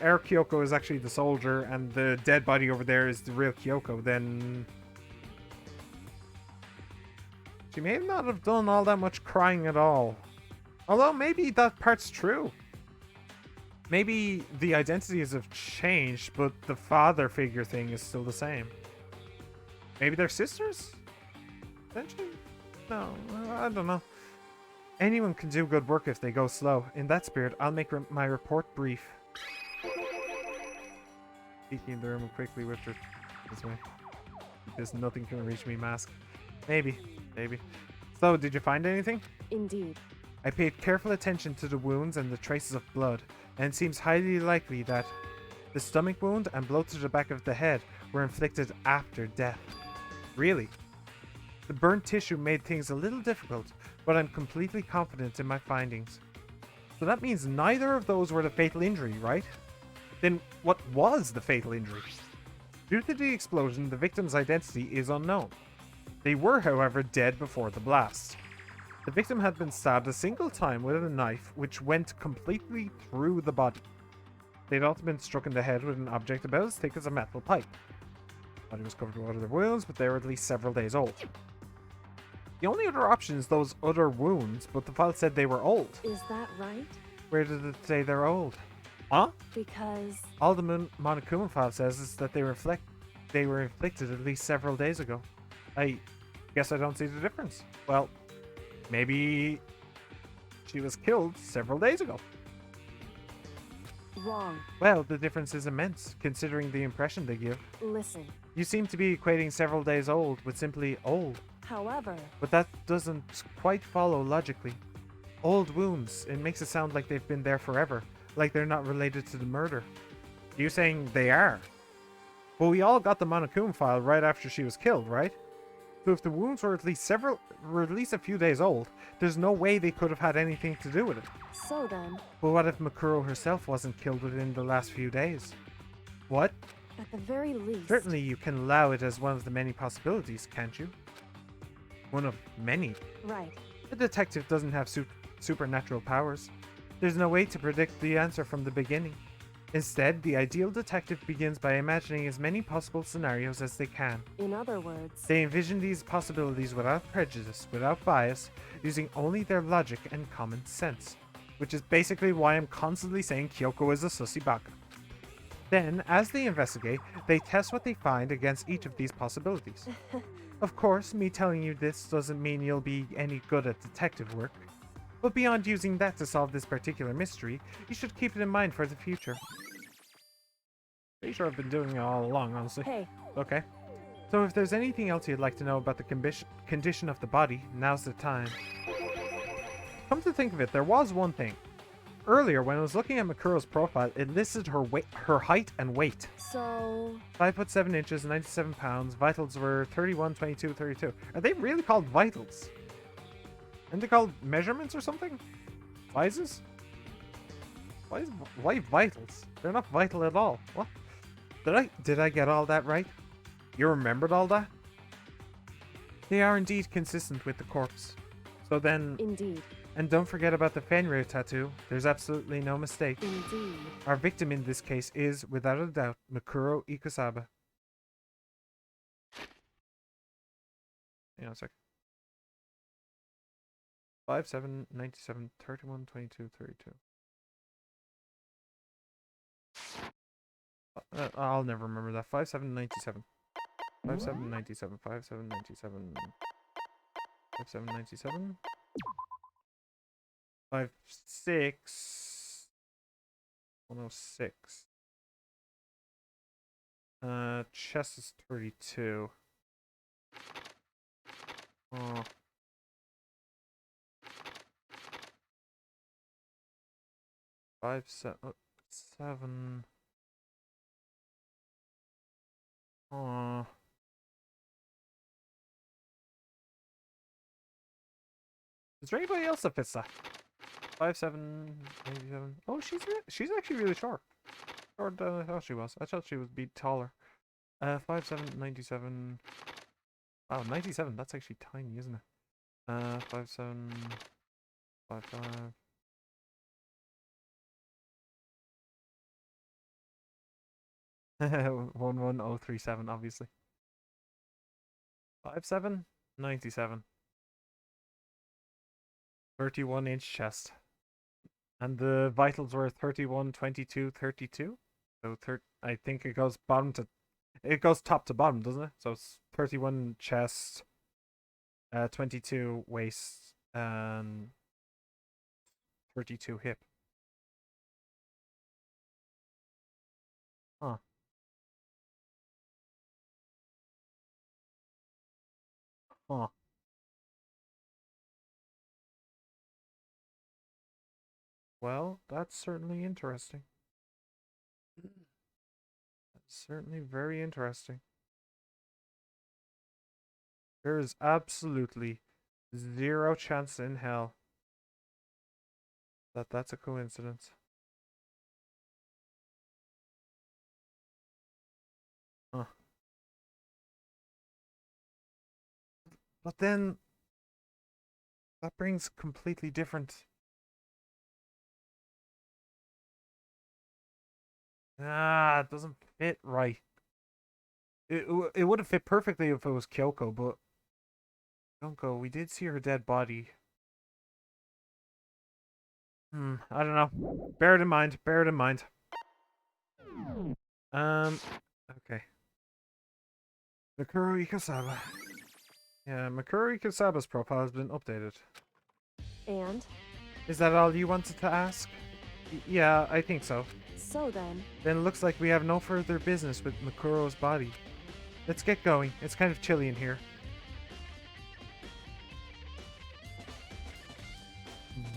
our Kyoko is actually the soldier and the dead body over there is the real Kyoko, then she may not have done all that much crying at all. Although maybe that part's true. Maybe the identities have changed, but the father figure thing is still the same. Maybe they're sisters? Potentially? No, I don't know. Anyone can do good work if they go slow. In that spirit, I'll make my report brief. Peeking in the room quickly with her this way. There's nothing can reach me mask. Maybe. So, did you find anything? Indeed. I paid careful attention to the wounds and the traces of blood, and it seems highly likely that the stomach wound and blow to the back of the head were inflicted after death. Really? The burnt tissue made things a little difficult, but I'm completely confident in my findings. So that means neither of those were the fatal injury, right? Then what was the fatal injury? Due to the explosion, the victim's identity is unknown. They were, however, dead before the blast. The victim had been stabbed a single time with a knife which went completely through the body. They'd also been struck in the head with an object about as thick as a metal pipe. The body was covered with other wounds, but they were at least several days old. The only other option is those other wounds, but the file said they were old. Is that right? Where did it say they're old? Huh? Because... All the Monokuma file says is that they were inflicted at least several days ago. I guess I don't see the difference. Well, maybe she was killed several days ago. Wrong. Well, the difference is immense, considering the impression they give. Listen. You seem to be equating several days old with simply old. However... But that doesn't quite follow logically. Old wounds, it makes it sound like they've been there forever, like they're not related to the murder. You're saying they are? Well, we all got the Monokuma file right after she was killed, right? So if the wounds were at least a few days old, there's no way they could have had anything to do with it. So then... But what if Makuro herself wasn't killed within the last few days? What? At the very least... Certainly you can allow it as one of the many possibilities, can't you? One of many. Right. The detective doesn't have supernatural powers. There's no way to predict the answer from the beginning. Instead, the ideal detective begins by imagining as many possible scenarios as they can. In other words... They envision these possibilities without prejudice, without bias, using only their logic and common sense. Which is basically why I'm constantly saying Kyoko is a sussy baka. Then, as they investigate, they test what they find against each of these possibilities. Of course, me telling you this doesn't mean you'll be any good at detective work. But beyond using that to solve this particular mystery, you should keep it in mind for the future. Pretty sure I've been doing it all along, honestly. Hey. Okay. So if there's anything else you'd like to know about the condition of the body, now's the time. Come to think of it, there was one thing. Earlier, when I was looking at Makuro's profile, it listed her height and weight. So... 5'7" inches, 97 pounds. Vitals were 31, 22, 32. Are they really called vitals? Aren't they called measurements or something? Vises? Why vitals? They're not vital at all. What? Did I get all that right? You remembered all that? They are indeed consistent with the corpse. So then... Indeed. And don't forget about the Fenrir tattoo. There's absolutely no mistake. Indeed. Our victim in this case is, without a doubt, Mikuro Ikusaba. Hang on a sec. 5, 7, 97, 31, 22, 32. I'll never remember that. 5, 7, 97. 5, 7, 97. 5, 7, 97. 5, 7, 97. 5, 6. 106. Chest is 32. Oh. Five, 7. Oh. Is there anybody else that fits that? 5, 7, 87. Oh, she's actually really short. Shorter than I thought she was. I thought she would be taller. 5, 7, 97. Oh, 97. That's actually tiny, isn't it? 5, 7, 5, 5. 11037, obviously. 5, 7, 97. 31-inch chest. And the vitals were 31, 22, 32. So I think it goes top to bottom, doesn't it? So it's 31 chest, 22 waist, and 32 hip. Huh. Huh. Well, that's certainly interesting. That's certainly very interesting. There is absolutely zero chance in hell that that's a coincidence. Huh. But then that brings completely different. It doesn't fit right. It would have fit perfectly if it was Kyoko, but Kyoko, we did see her dead body. I don't know. Bear it in mind. Bear it in mind. Okay. Mikuro Ikusaba. Yeah, Mikuro Ikusaba's profile has been updated. And? Is that all you wanted to ask? Yeah, I think so. So then. Then it looks like we have no further business with Makuro's body. Let's get going. It's kind of chilly in here.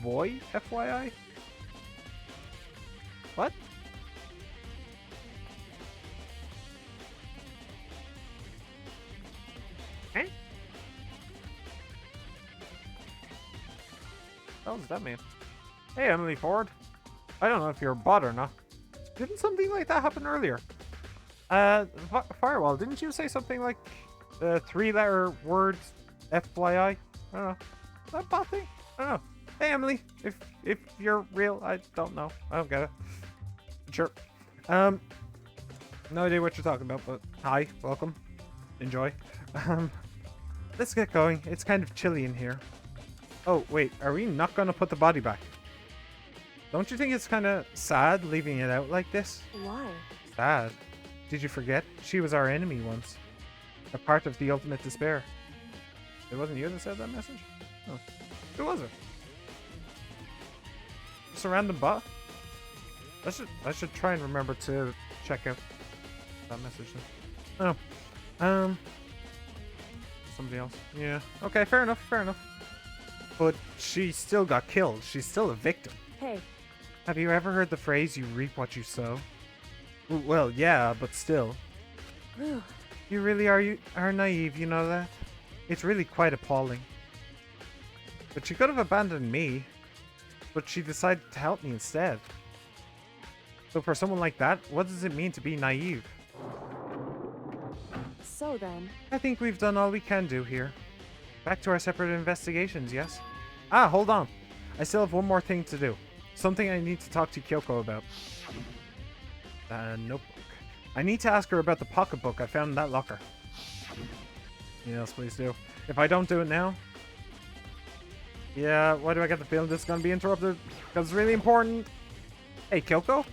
Boy, FYI? What? Eh? What does that mean? Hey, Emily Ford. I don't know if you're a bot or not. Didn't something like that happen earlier? Firewall, didn't you say something like 3-letter words FYI? I don't know. Is that bot thing? I don't know. Hey, Emily, if you're real, I don't know. I don't get it. Sure. No idea what you're talking about, but hi, welcome. Enjoy. Let's get going. It's kind of chilly in here. Oh, wait, are we not gonna put the body back? Don't you think it's kind of sad leaving it out like this? Why? Sad. Did you forget? She was our enemy once. A part of the ultimate despair. It wasn't you that said that message? Oh. Who was it? Just a random bot? I should try and remember to check out that message then. Oh. Somebody else. Yeah. Okay, fair enough, fair enough. But she still got killed. She's still a victim. Hey. Have you ever heard the phrase, you reap what you sow? Well, yeah, but still. You really are naive, you know that? It's really quite appalling. But she could have abandoned me, but she decided to help me instead. So for someone like that, what does it mean to be naive? So then. I think we've done all we can do here. Back to our separate investigations, yes? Ah, hold on. I still have one more thing to do. Something I need to talk to Kyoko about. Notebook. I need to ask her about the pocketbook I found in that locker. Yes, please do. If I don't do it now... Yeah, why do I get the feeling this is going to be interrupted? Because it's really important. Hey, Kyoko?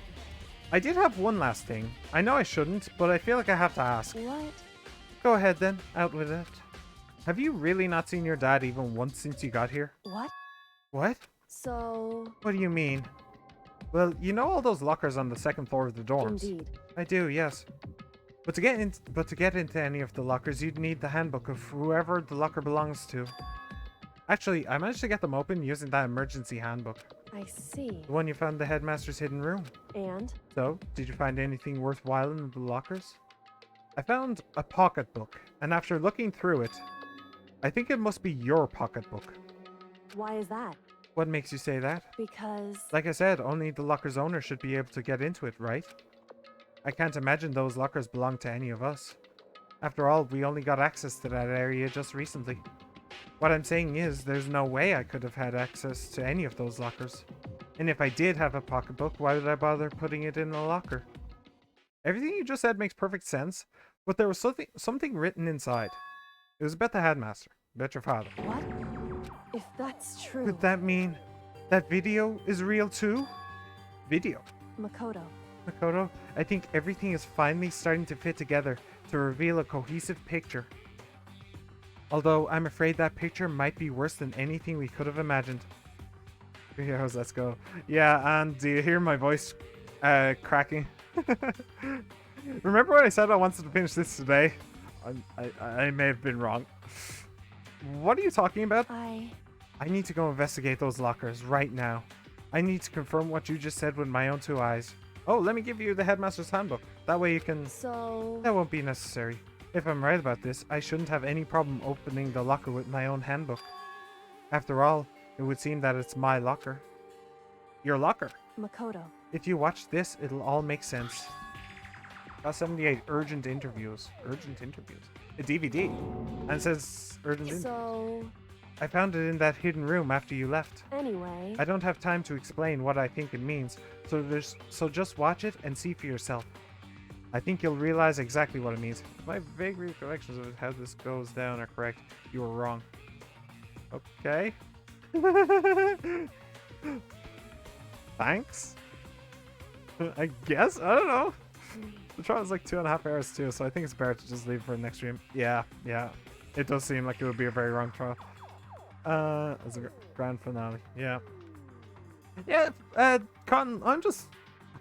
I did have one last thing. I know I shouldn't, but I feel like I have to ask. What? Go ahead then, out with it. Have you really not seen your dad even once since you got here? What? What? So... What do you mean? Well, you know all those lockers on the second floor of the dorms? Indeed. I do, yes. But to get into any of the lockers, you'd need the handbook of whoever the locker belongs to. Actually, I managed to get them open using that emergency handbook. I see. The one you found in the headmaster's hidden room. And? So, did you find anything worthwhile in the lockers? I found a pocketbook, and after looking through it, I think it must be your pocketbook. Why is that? What makes you say that? Because... Like I said, only the locker's owner should be able to get into it, right? I can't imagine those lockers belong to any of us. After all, we only got access to that area just recently. What I'm saying is, there's no way I could have had access to any of those lockers. And if I did have a pocketbook, why would I bother putting it in a locker? Everything you just said makes perfect sense, but there was something written inside. It was about the headmaster, about your father. What? If that's true... Could that mean that video is real too? Video. Makoto. Makoto, I think everything is finally starting to fit together to reveal a cohesive picture. Although, I'm afraid that picture might be worse than anything we could have imagined. Heroes, let's go. Yeah, and do you hear my voice cracking? Remember when I said I wanted to finish this today? I may have been wrong. What are you talking about? I need to go investigate those lockers right now. I need to confirm what you just said with my own two eyes. Oh, let me give you the headmaster's handbook. That way you can... So... That won't be necessary. If I'm right about this, I shouldn't have any problem opening the locker with my own handbook. After all, it would seem that it's my locker. Your locker. Makoto. If you watch this, it'll all make sense. Got 78 urgent interviews. Urgent interviews. A DVD. And it says urgent interviews. So... I found it in that hidden room after you left. Anyway... I don't have time to explain what I think it means, so just watch it and see for yourself. I think you'll realize exactly what it means. My vague recollections of how this goes down are correct. You were wrong. Okay. Thanks. I guess? I don't know. The trial is like 2.5 hours too, so I think it's better to just leave for the next stream. Yeah. It does seem like it would be a very long trial. As a grand finale. Yeah. Yeah, Cotton, I'm just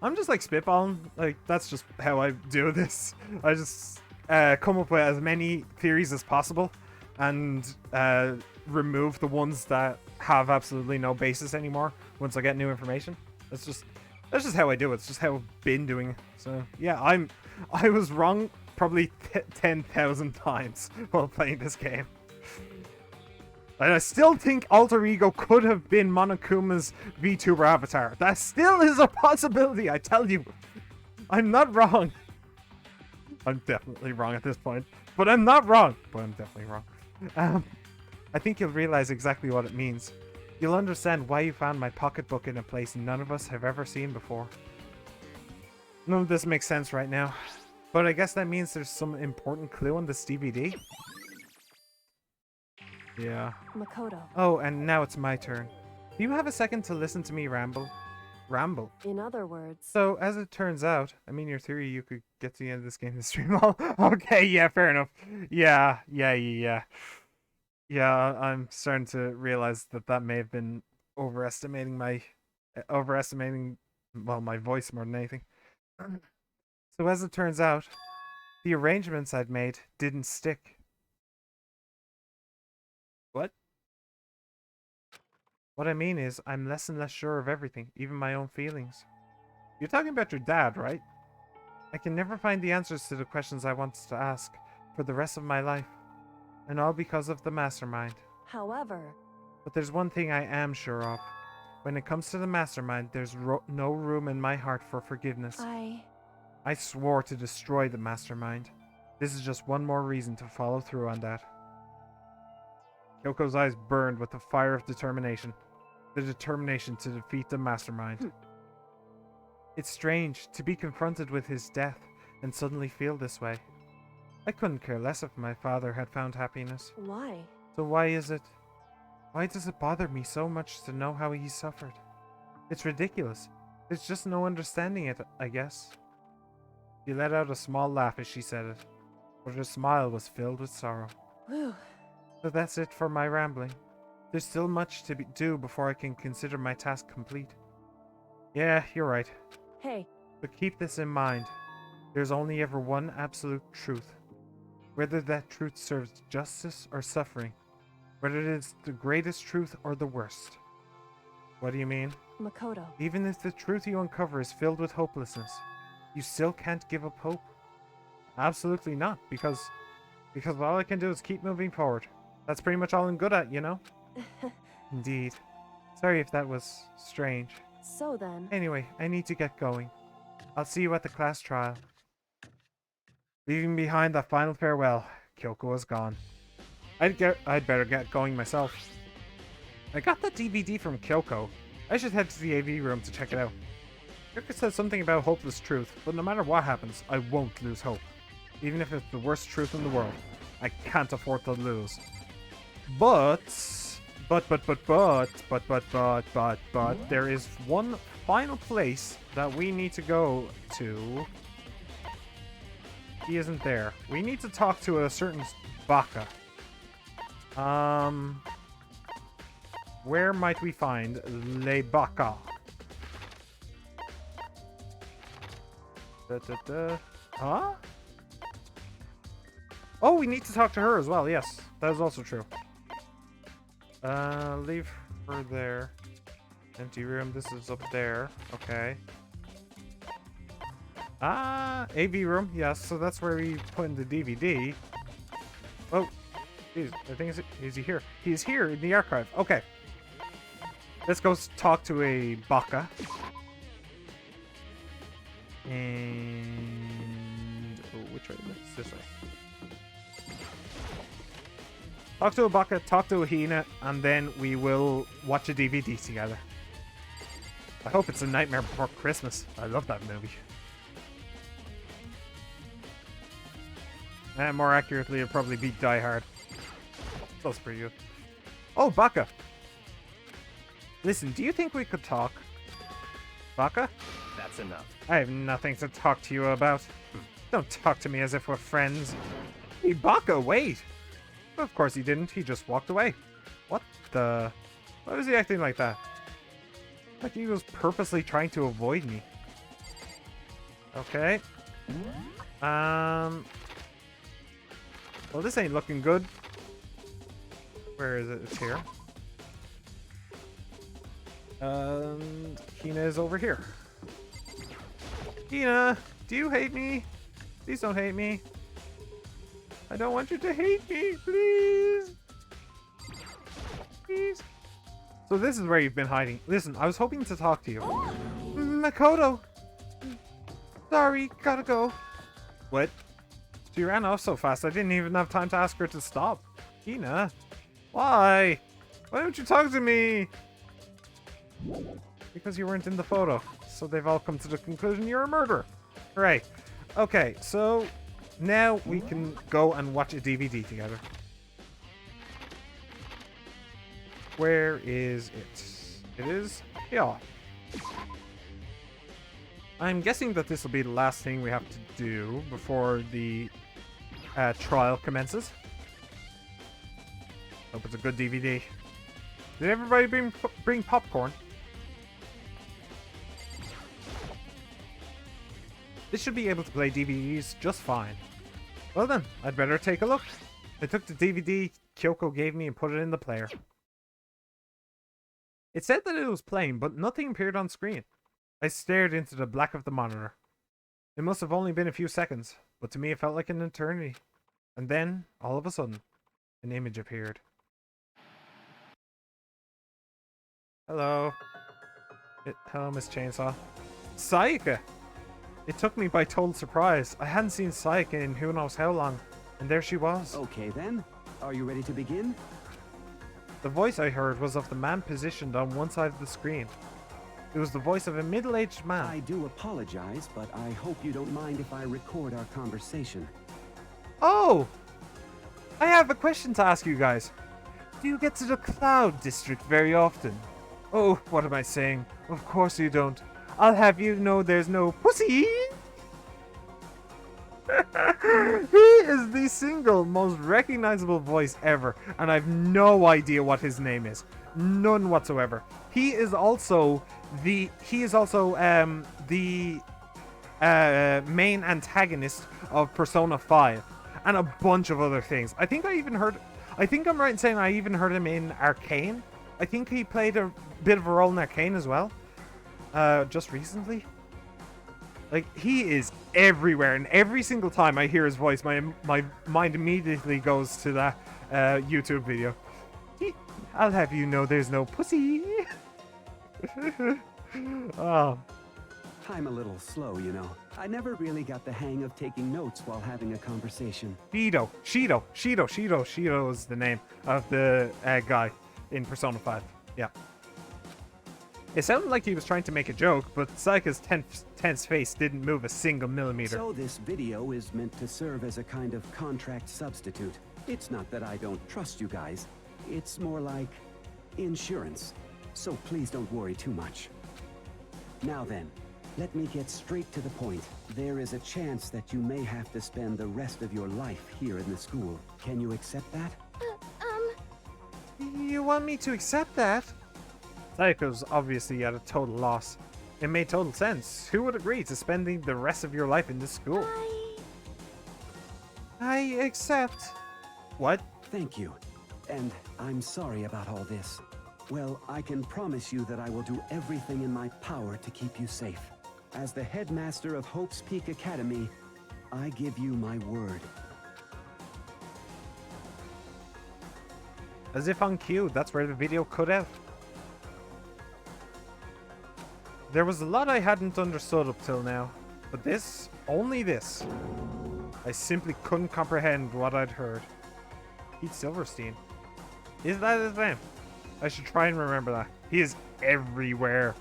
like spitballing. Like, that's just how I do this. I just come up with as many theories as possible and remove the ones that have absolutely no basis anymore once I get new information. That's just how I do it. It's just how I've been doing it. So yeah, I was wrong probably 10,000 times while playing this game. And I still think Alter Ego could have been Monokuma's VTuber avatar. That still is a possibility, I tell you. I'm not wrong. I'm definitely wrong at this point. But I'm not wrong. But I'm definitely wrong. I think you'll realize exactly what it means. You'll understand why you found my pocketbook in a place none of us have ever seen before. None of this makes sense right now. But I guess that means there's some important clue on this DVD. Yeah. Makoto. Oh, and now it's my turn. Do you have a second to listen to me ramble? Ramble. In other words... So, as it turns out, I mean, your theory you could get to the end of this game and stream all... Okay, yeah, fair enough. Yeah. Yeah, I'm starting to realize that may have been overestimating, well, my voice more than anything. So, as it turns out, the arrangements I'd made didn't stick. What? What I mean is, I'm less and less sure of everything, even my own feelings. You're talking about your dad, right? I can never find the answers to the questions I wanted to ask for the rest of my life. And all because of the mastermind. However... But there's one thing I am sure of. When it comes to the mastermind, there's no room in my heart for forgiveness. I swore to destroy the mastermind. This is just one more reason to follow through on that. Kyoko's eyes burned with the fire of determination. the determination to defeat the mastermind. It's strange to be confronted with his death and suddenly feel this way. I couldn't care less if my father had found happiness. Why? So why does it bother me so much to know how he suffered? It's ridiculous. There's just no understanding it, I guess. She let out a small laugh as she said it, but her smile was filled with sorrow. Whew. So that's it for my rambling. There's still much to do before I can consider my task complete. Yeah, you're right. Hey, But keep this in mind. There's only ever one absolute truth. Whether that truth serves justice or suffering. Whether it is the greatest truth or the worst. What do you mean? Makoto. Even if the truth you uncover is filled with hopelessness, you still can't give up hope? Absolutely not, because all I can do is keep moving forward. That's pretty much all I'm good at, you know? Indeed. Sorry if that was strange. So then, Anyway, I need to get going. I'll see you at the class trial. Leaving behind that final farewell, Kyoko is gone. I'd better get going myself. I got that DVD from Kyoko. I should head to the AV room to check it out. Kyoko said something about hopeless truth, but no matter what happens, I won't lose hope. Even if it's the worst truth in the world. I can't afford to lose. But there is one final place that we need to go to. He isn't there. We need to talk to a certain Baka. Where might we find Le Baka? Huh? Oh, we need to talk to her as well. Yes, that is also true. Leave her there. Empty room. This is up there. Okay. AV room. Yes, so that's where we put in the DVD. Oh, geez, I think is he here? He's here in the archive. Okay. Let's go talk to a Baka. And which way? It's this way. Talk to a Baka, talk to a Hina, and then we will watch a DVD together. I hope it's A Nightmare Before Christmas. I love that movie. And more accurately, it'll probably be Die Hard. Close for you. Oh, Baka! Listen, do you think we could talk? Baka? That's enough. I have nothing to talk to you about. Don't talk to me as if we're friends. Hey, Baka, wait! Of course he didn't. He just walked away. What the... Why was he acting like that? Like he was purposely trying to avoid me. Okay. Well, this ain't looking good. Where is it? It's here. Hina is over here. Hina, do you hate me? Please don't hate me. I don't want you to hate me, please. Please. So this is where you've been hiding. Listen, I was hoping to talk to you. Makoto. Sorry, gotta go. What? She ran off so fast I didn't even have time to ask her to stop. Hina. Why? Why don't you talk to me? Because you weren't in the photo. So they've all come to the conclusion you're a murderer. Right. Okay, so now we can go and watch a DVD together. Where is it? It is here. I'm guessing that this will be the last thing we have to do before the trial commences. Hope it's a good DVD. Did everybody bring popcorn? This should be able to play DVDs just fine. Well then, I'd better take a look. I took the DVD Kyoko gave me and put it in the player. It said that it was playing, but nothing appeared on screen. I stared into the black of the monitor. It must have only been a few seconds, but to me it felt like an eternity. And then, all of a sudden, an image appeared. Hello. Hello, Miss Chainsaw. Sayaka! It took me by total surprise. I hadn't seen Sayaka in who knows how long, and there she was. Okay then, are you ready to begin? The voice I heard was of the man positioned on one side of the screen. It was the voice of a middle-aged man. I do apologize, but I hope you don't mind if I record our conversation. Oh! I have a question to ask you guys. Do you get to the Cloud District very often? Oh, what am I saying? Of course you don't. I'll have you know there's no pussy! He is the single most recognizable voice ever, and I've no idea what his name is. None whatsoever. He is also the main antagonist of Persona 5 and a bunch of other things. I think I'm right in saying I even heard him in Arcane. I think he played a bit of a role in Arcane as well. Just recently. Like, he is everywhere, and every single time I hear his voice, my mind immediately goes to that YouTube video. I'll have you know there's no pussy. Oh. I'm a little slow, you know. I never really got the hang of taking notes while having a conversation. Shido is the name of the guy in Persona 5. Yeah. It sounded like he was trying to make a joke, but Saika's tense face didn't move a single millimeter. So this video is meant to serve as a kind of contract substitute. It's not that I don't trust you guys. It's more like insurance. So please don't worry too much. Now then, let me get straight to the point. There is a chance that you may have to spend the rest of your life here in the school. Can you accept that? You want me to accept that? Saiko's obviously at a total loss. It made total sense. Who would agree to spending the rest of your life in this school? I accept. What? Thank you. And I'm sorry about all this. Well, I can promise you that I will do everything in my power to keep you safe. As the headmaster of Hope's Peak Academy, I give you my word. As if on cue, that's where the video cut out. There was a lot I hadn't understood up till now, but this, only this, I simply couldn't comprehend what I'd heard. Pete Silverstein. Is that his name? I should try and remember that. He is everywhere.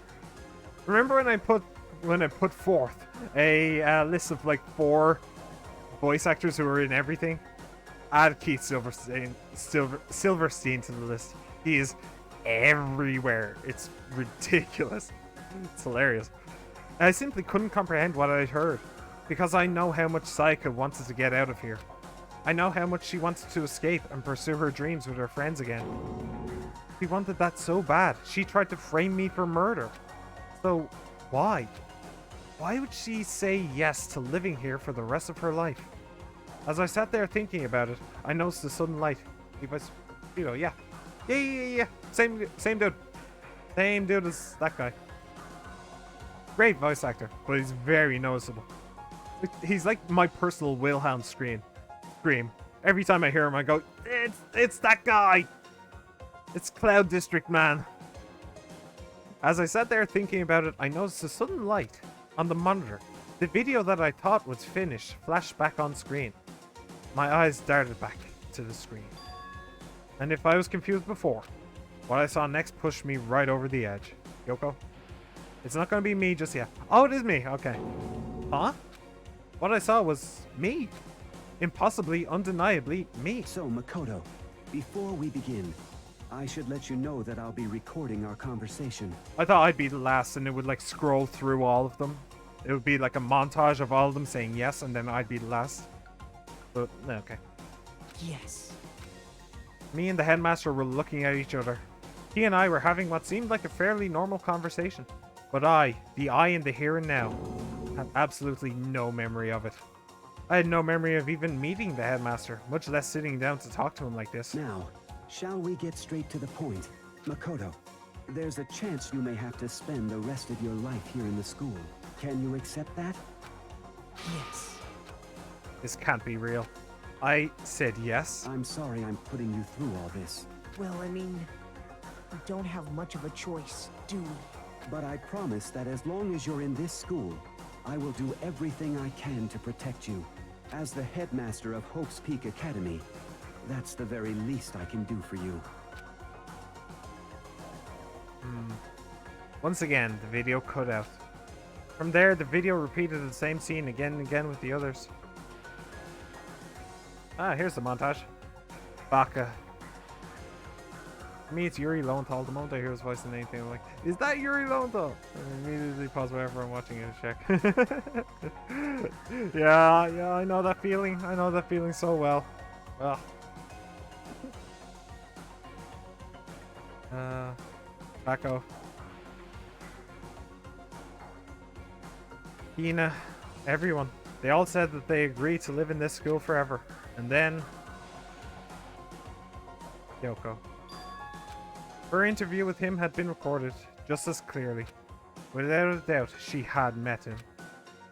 Remember when I put forth a list of like 4 voice actors who are in everything? Add Keith Silverstein to the list. He is everywhere. It's ridiculous. It's hilarious. I simply couldn't comprehend what I'd heard, because I know how much Saika wanted to get out of here. I know how much she wanted to escape and pursue her dreams with her friends again. She wanted that so bad. She tried to frame me for murder. So, why? Why would she say yes to living here for the rest of her life? As I sat there thinking about it, I noticed a sudden light. He was, yeah. Same dude. Same dude as that guy. Great voice actor, but he's very noticeable. He's like my personal Wilhelm scream. Every time I hear him, I go, it's that guy! It's Cloud District Man. As I sat there thinking about it, I noticed a sudden light on the monitor. The video that I thought was finished flashed back on screen. My eyes darted back to the screen. And if I was confused before, what I saw next pushed me right over the edge. Yoko? It's not going to be me just yet. Oh, it is me. Okay. Huh? What I saw was me. Impossibly, undeniably me. So, Makoto, before we begin, I should let you know that I'll be recording our conversation. I thought I'd be the last and it would like scroll through all of them. It would be like a montage of all of them saying yes and then I'd be the last. But, okay. Yes. Me and the headmaster were looking at each other. He and I were having what seemed like a fairly normal conversation. But the I in the here and now, had absolutely no memory of it. I had no memory of even meeting the headmaster, much less sitting down to talk to him like this. Now, shall we get straight to the point? Makoto, there's a chance you may have to spend the rest of your life here in the school. Can you accept that? Yes. This can't be real. I said yes. I'm sorry I'm putting you through all this. Well, I mean, we don't have much of a choice, do we? But I promise that as long as you're in this school, I will do everything I can to protect you. As the headmaster of Hope's Peak Academy, that's the very least I can do for you. Once again, the video cut out. From there, the video repeated the same scene again and again with the others. Ah, here's the montage. Baka. For me, it's Yuri Lowenthal. The moment I hear his voice in anything, I'm like, is that Yuri Lowenthal? And I immediately pause whatever I'm watching and check. Yeah, I know that feeling. I know that feeling so well. Well. Bako. Hina. Everyone. They all said that they agreed to live in this school forever. And then... Kyoko. Her interview with him had been recorded, just as clearly. Without a doubt, she had met him.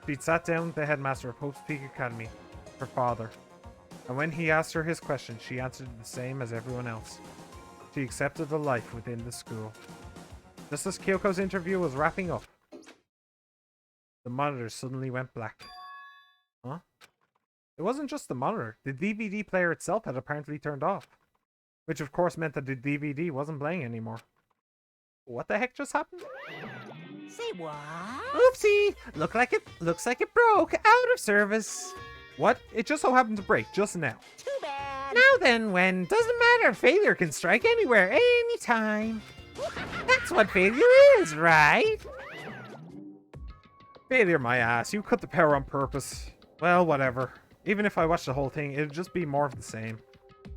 She'd sat down with the headmaster of Hope's Peak Academy, her father. And when he asked her his question, she answered the same as everyone else. She accepted a life within the school. Just as Kyoko's interview was wrapping up, the monitor suddenly went black. Huh? It wasn't just the monitor. The DVD player itself had apparently turned off. Which of course meant that the DVD wasn't playing anymore. What the heck just happened? Say what? Oopsie! Looks like it broke. Out of service. What? It just so happened to break just now. Too bad. Now then, when doesn't matter. Failure can strike anywhere, anytime. That's what failure is, right? Failure my ass. You cut the power on purpose. Well, whatever. Even if I watched the whole thing, it'd just be more of the same.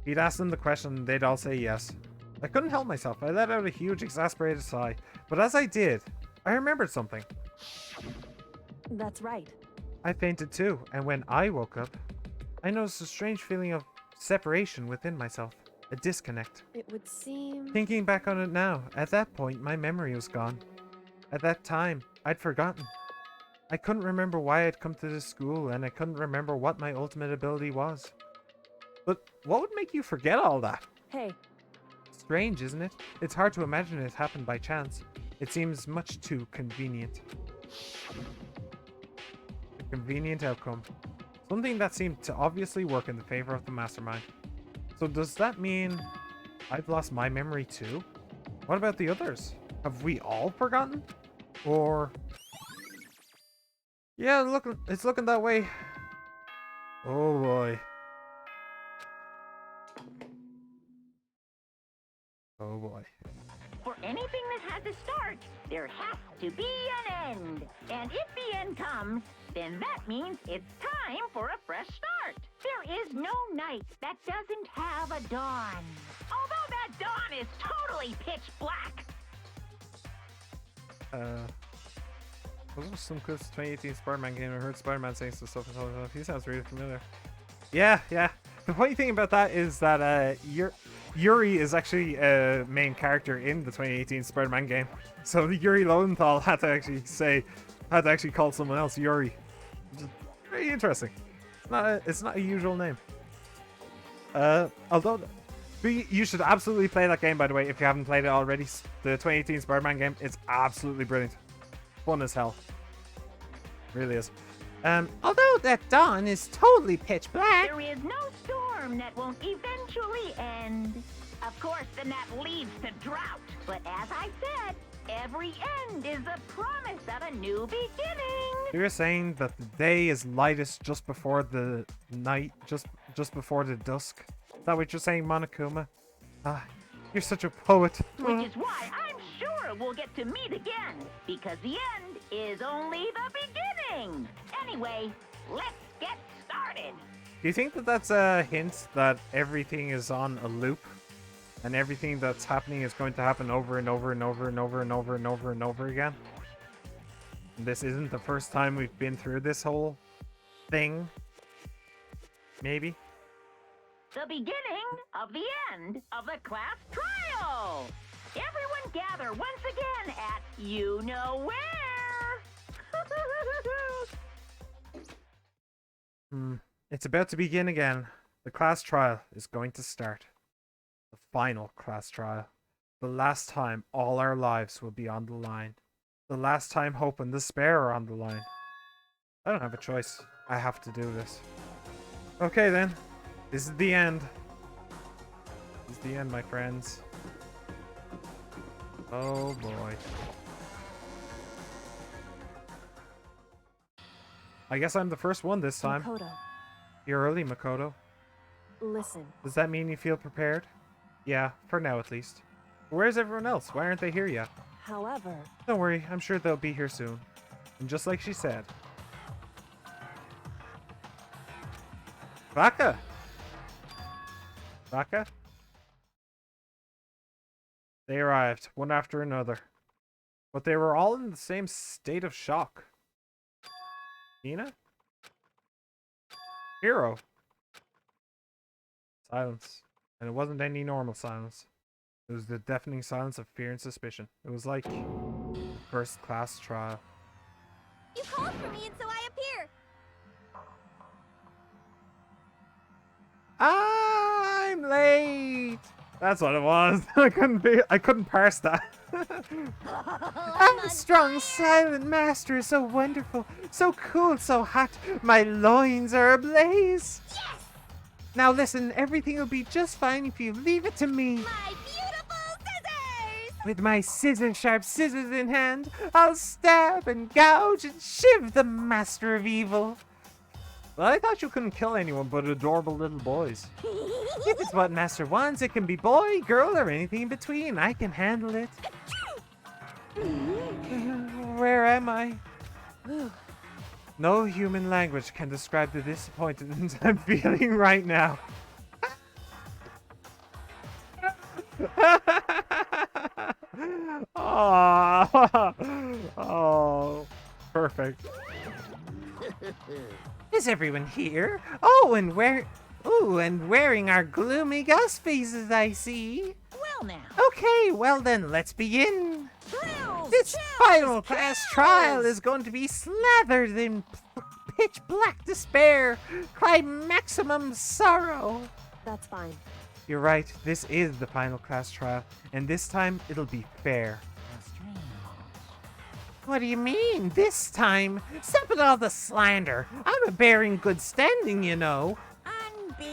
He'd ask them the question and they'd all say yes. I couldn't help myself. I let out a huge exasperated sigh. But as I did, I remembered something. That's right. I fainted too, and when I woke up, I noticed a strange feeling of separation within myself. A disconnect. It would seem... Thinking back on it now, at that point my memory was gone. At that time, I'd forgotten. I couldn't remember why I'd come to this school, and I couldn't remember what my ultimate ability was. But what would make you forget all that? Hey, Strange, isn't it? It's hard to imagine it happened by chance. It seems much too convenient. A convenient outcome. Something that seemed to obviously work in the favor of the mastermind. So does that mean I've lost my memory too? What about the others? Have we all forgotten? Or... yeah, it's looking that way. Oh boy. Oh boy. For anything that has a start, there has to be an end. And if the end comes, then that means it's time for a fresh start. There is no night that doesn't have a dawn. Although that dawn is totally pitch black. Those are some good 2018 Spider-Man game. I heard Spider-Man saying some stuff. He sounds really familiar. Yeah. The funny thing about that is that Yuri is actually a main character in the 2018 Spider-Man game. So Yuri Lowenthal had to actually call someone else Yuri. Which is very interesting. It's not a usual name. Although you should absolutely play that game, by the way, if you haven't played it already. The 2018 Spider-Man game, it's absolutely brilliant. Fun as hell. Really is. Although that dawn is totally pitch black. There is no storm that won't eventually end. Of course, then that leads to drought. But as I said, every end is a promise of a new beginning. You're saying that the day is lightest just before the night, just before the dusk. Is that what you're saying, Monokuma? Ah, you're such a poet. Which is why I'm sure we'll get to meet again. Because the end is only the beginning. Anyway, let's get started. Do you think that that's a hint that everything is on a loop? And everything that's happening is going to happen over and over and over and over and over and over and over again? And this isn't the first time we've been through this whole thing? Maybe? The beginning of the end of the class trial. Everyone gather once again at you know where. It's about to begin again. The class trial is going to start. The final class trial. The last time all our lives will be on the line. The last time hope and despair are on the line. I don't have a choice. I have to do this. Okay then. This is the end. This is the end, my friends. Oh boy. I guess I'm the first one this time. Makoto, You're early, Makoto. listen. Does that mean you feel prepared? Yeah, for now at least. Where's everyone else? Why aren't they here yet? However, Don't worry, I'm sure they'll be here soon. And just like she said. Baka! Baka? They arrived, one after another. But they were all in the same state of shock. Nina? Hero. Silence. And it wasn't any normal silence. It was the deafening silence of fear and suspicion. It was like first class trial. You called for me and so I appear. I'm late. That's what it was. I couldn't parse that. I'm strong, silent master, so wonderful, so cool, so hot. My loins are ablaze. Yes! Now listen, everything will be just fine if you leave it to me. My beautiful scissors! With my sharp scissors in hand, I'll stab and gouge and shiv the master of evil. Well, I thought you couldn't kill anyone but adorable little boys. If it's what Master wants, it can be boy, girl, or anything in between. I can handle it. Where am I? No human language can describe the disappointment I'm feeling right now. Oh, oh, perfect. Is everyone here? Oh, and wearing our gloomy ghost faces, I see. Well now. Okay, well then, let's begin. Thrills, This chills, final class trial thrills. is going to be slathered in pitch black despair, maximum sorrow. that's fine. You're right, this is the final class trial, and this time it'll be fair. What do you mean, this time? Stop with all the slander. I'm a bear in good standing, you know.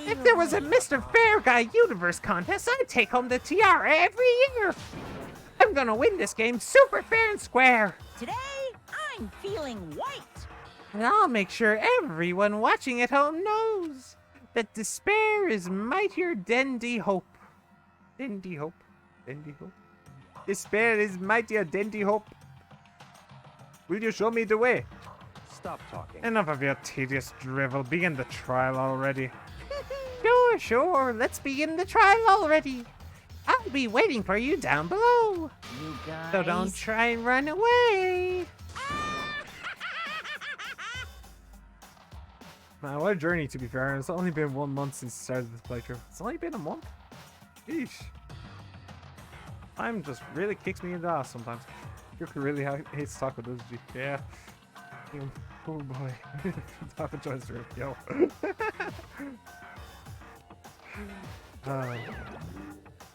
If there was a Mr. Fair Guy Universe contest, I'd take home the tiara every year. I'm gonna win this game super fair and square. Today, I'm feeling white. And I'll make sure everyone watching at home knows that despair is mightier than the hope. Than the hope. Than the hope. Despair is mightier than the hope. Will you show me the way? Stop talking. Enough of your tedious drivel. Begin the trial already. Sure. Let's begin the trial already. I'll be waiting for you down below. You guys. So don't try and run away. Man, what a journey, to be fair. It's only been 1 month since I started this playthrough. It's only been a month? Sheesh. Time just really kicks me in the ass sometimes. You really hates taco, doesn't she? Yeah. Oh boy. Taco joins through. Yo.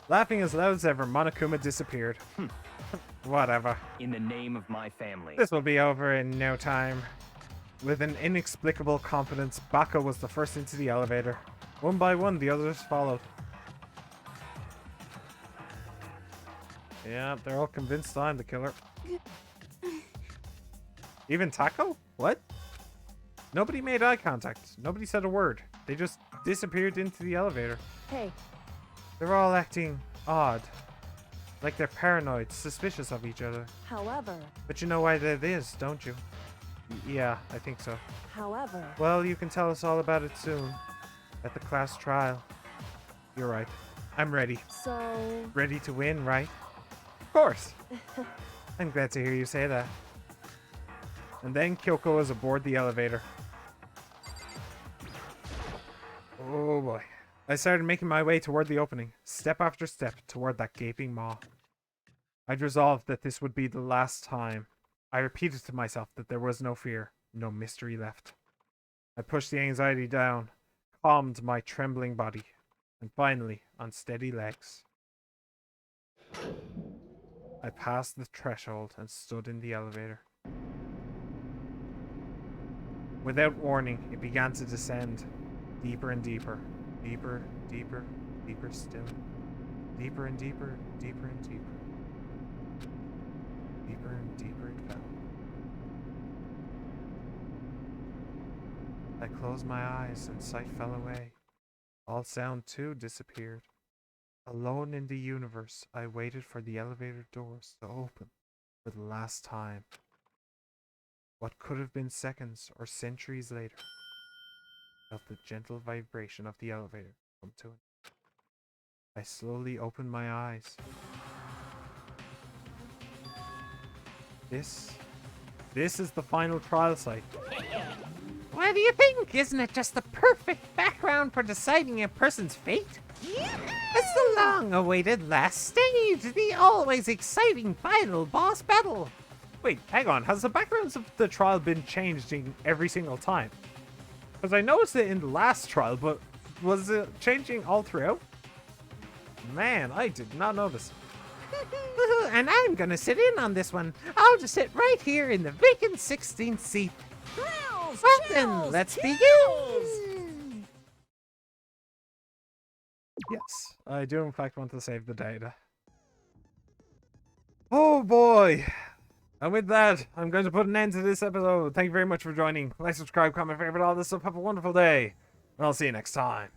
Laughing as loud as ever, Monokuma disappeared. Whatever. In the name of my family. This will be over in no time. With an inexplicable confidence, Baka was the first into the elevator. One by one, the others followed. Yeah, they're all convinced I'm the killer. Even Taco? What? Nobody made eye contact. Nobody said a word. They just disappeared into the elevator. Hey, They're all acting odd. Like they're paranoid, suspicious of each other. however, But you know why that is, don't you? Yeah, I think so. however, Well, you can tell us all about it soon. At the class trial. You're right. I'm ready. so Ready to win, right? Of course. I'm glad to hear you say that. And then Kyoko was aboard the elevator. Oh boy. I started making my way toward the opening, step after step toward that gaping maw. I'd resolved that this would be the last time. I repeated to myself that there was no fear, no mystery left. I pushed the anxiety down, calmed my trembling body, and finally, on steady legs, I passed the threshold and stood in the elevator. Without warning, it began to descend, deeper and deeper, deeper, deeper, deeper still, deeper and deeper, deeper and deeper. Deeper and deeper it fell. I closed my eyes and sight fell away. All sound too disappeared. Alone in the universe, I waited for the elevator doors to open for the last time. What could have been seconds or centuries later, I felt the gentle vibration of the elevator come to an end. I slowly opened my eyes. This is the final trial site. What do you think? Isn't it just the perfect background for deciding a person's fate? It's the long-awaited last stage, the always exciting final boss battle. Wait, hang on. Has the backgrounds of the trial been changing every single time? Because I noticed it in the last trial, but was it changing all throughout? Man, I did not notice. And I'm gonna sit in on this one. I'll just sit right here in the vacant 16th seat. Thrills, Well then, chills, let's chills. begin! Yes, I do in fact want to save the data. Oh boy! And with that, I'm going to put an end to this episode. Thank you very much for joining. Like, subscribe, comment, favorite, all this stuff. Have a wonderful day. And I'll see you next time.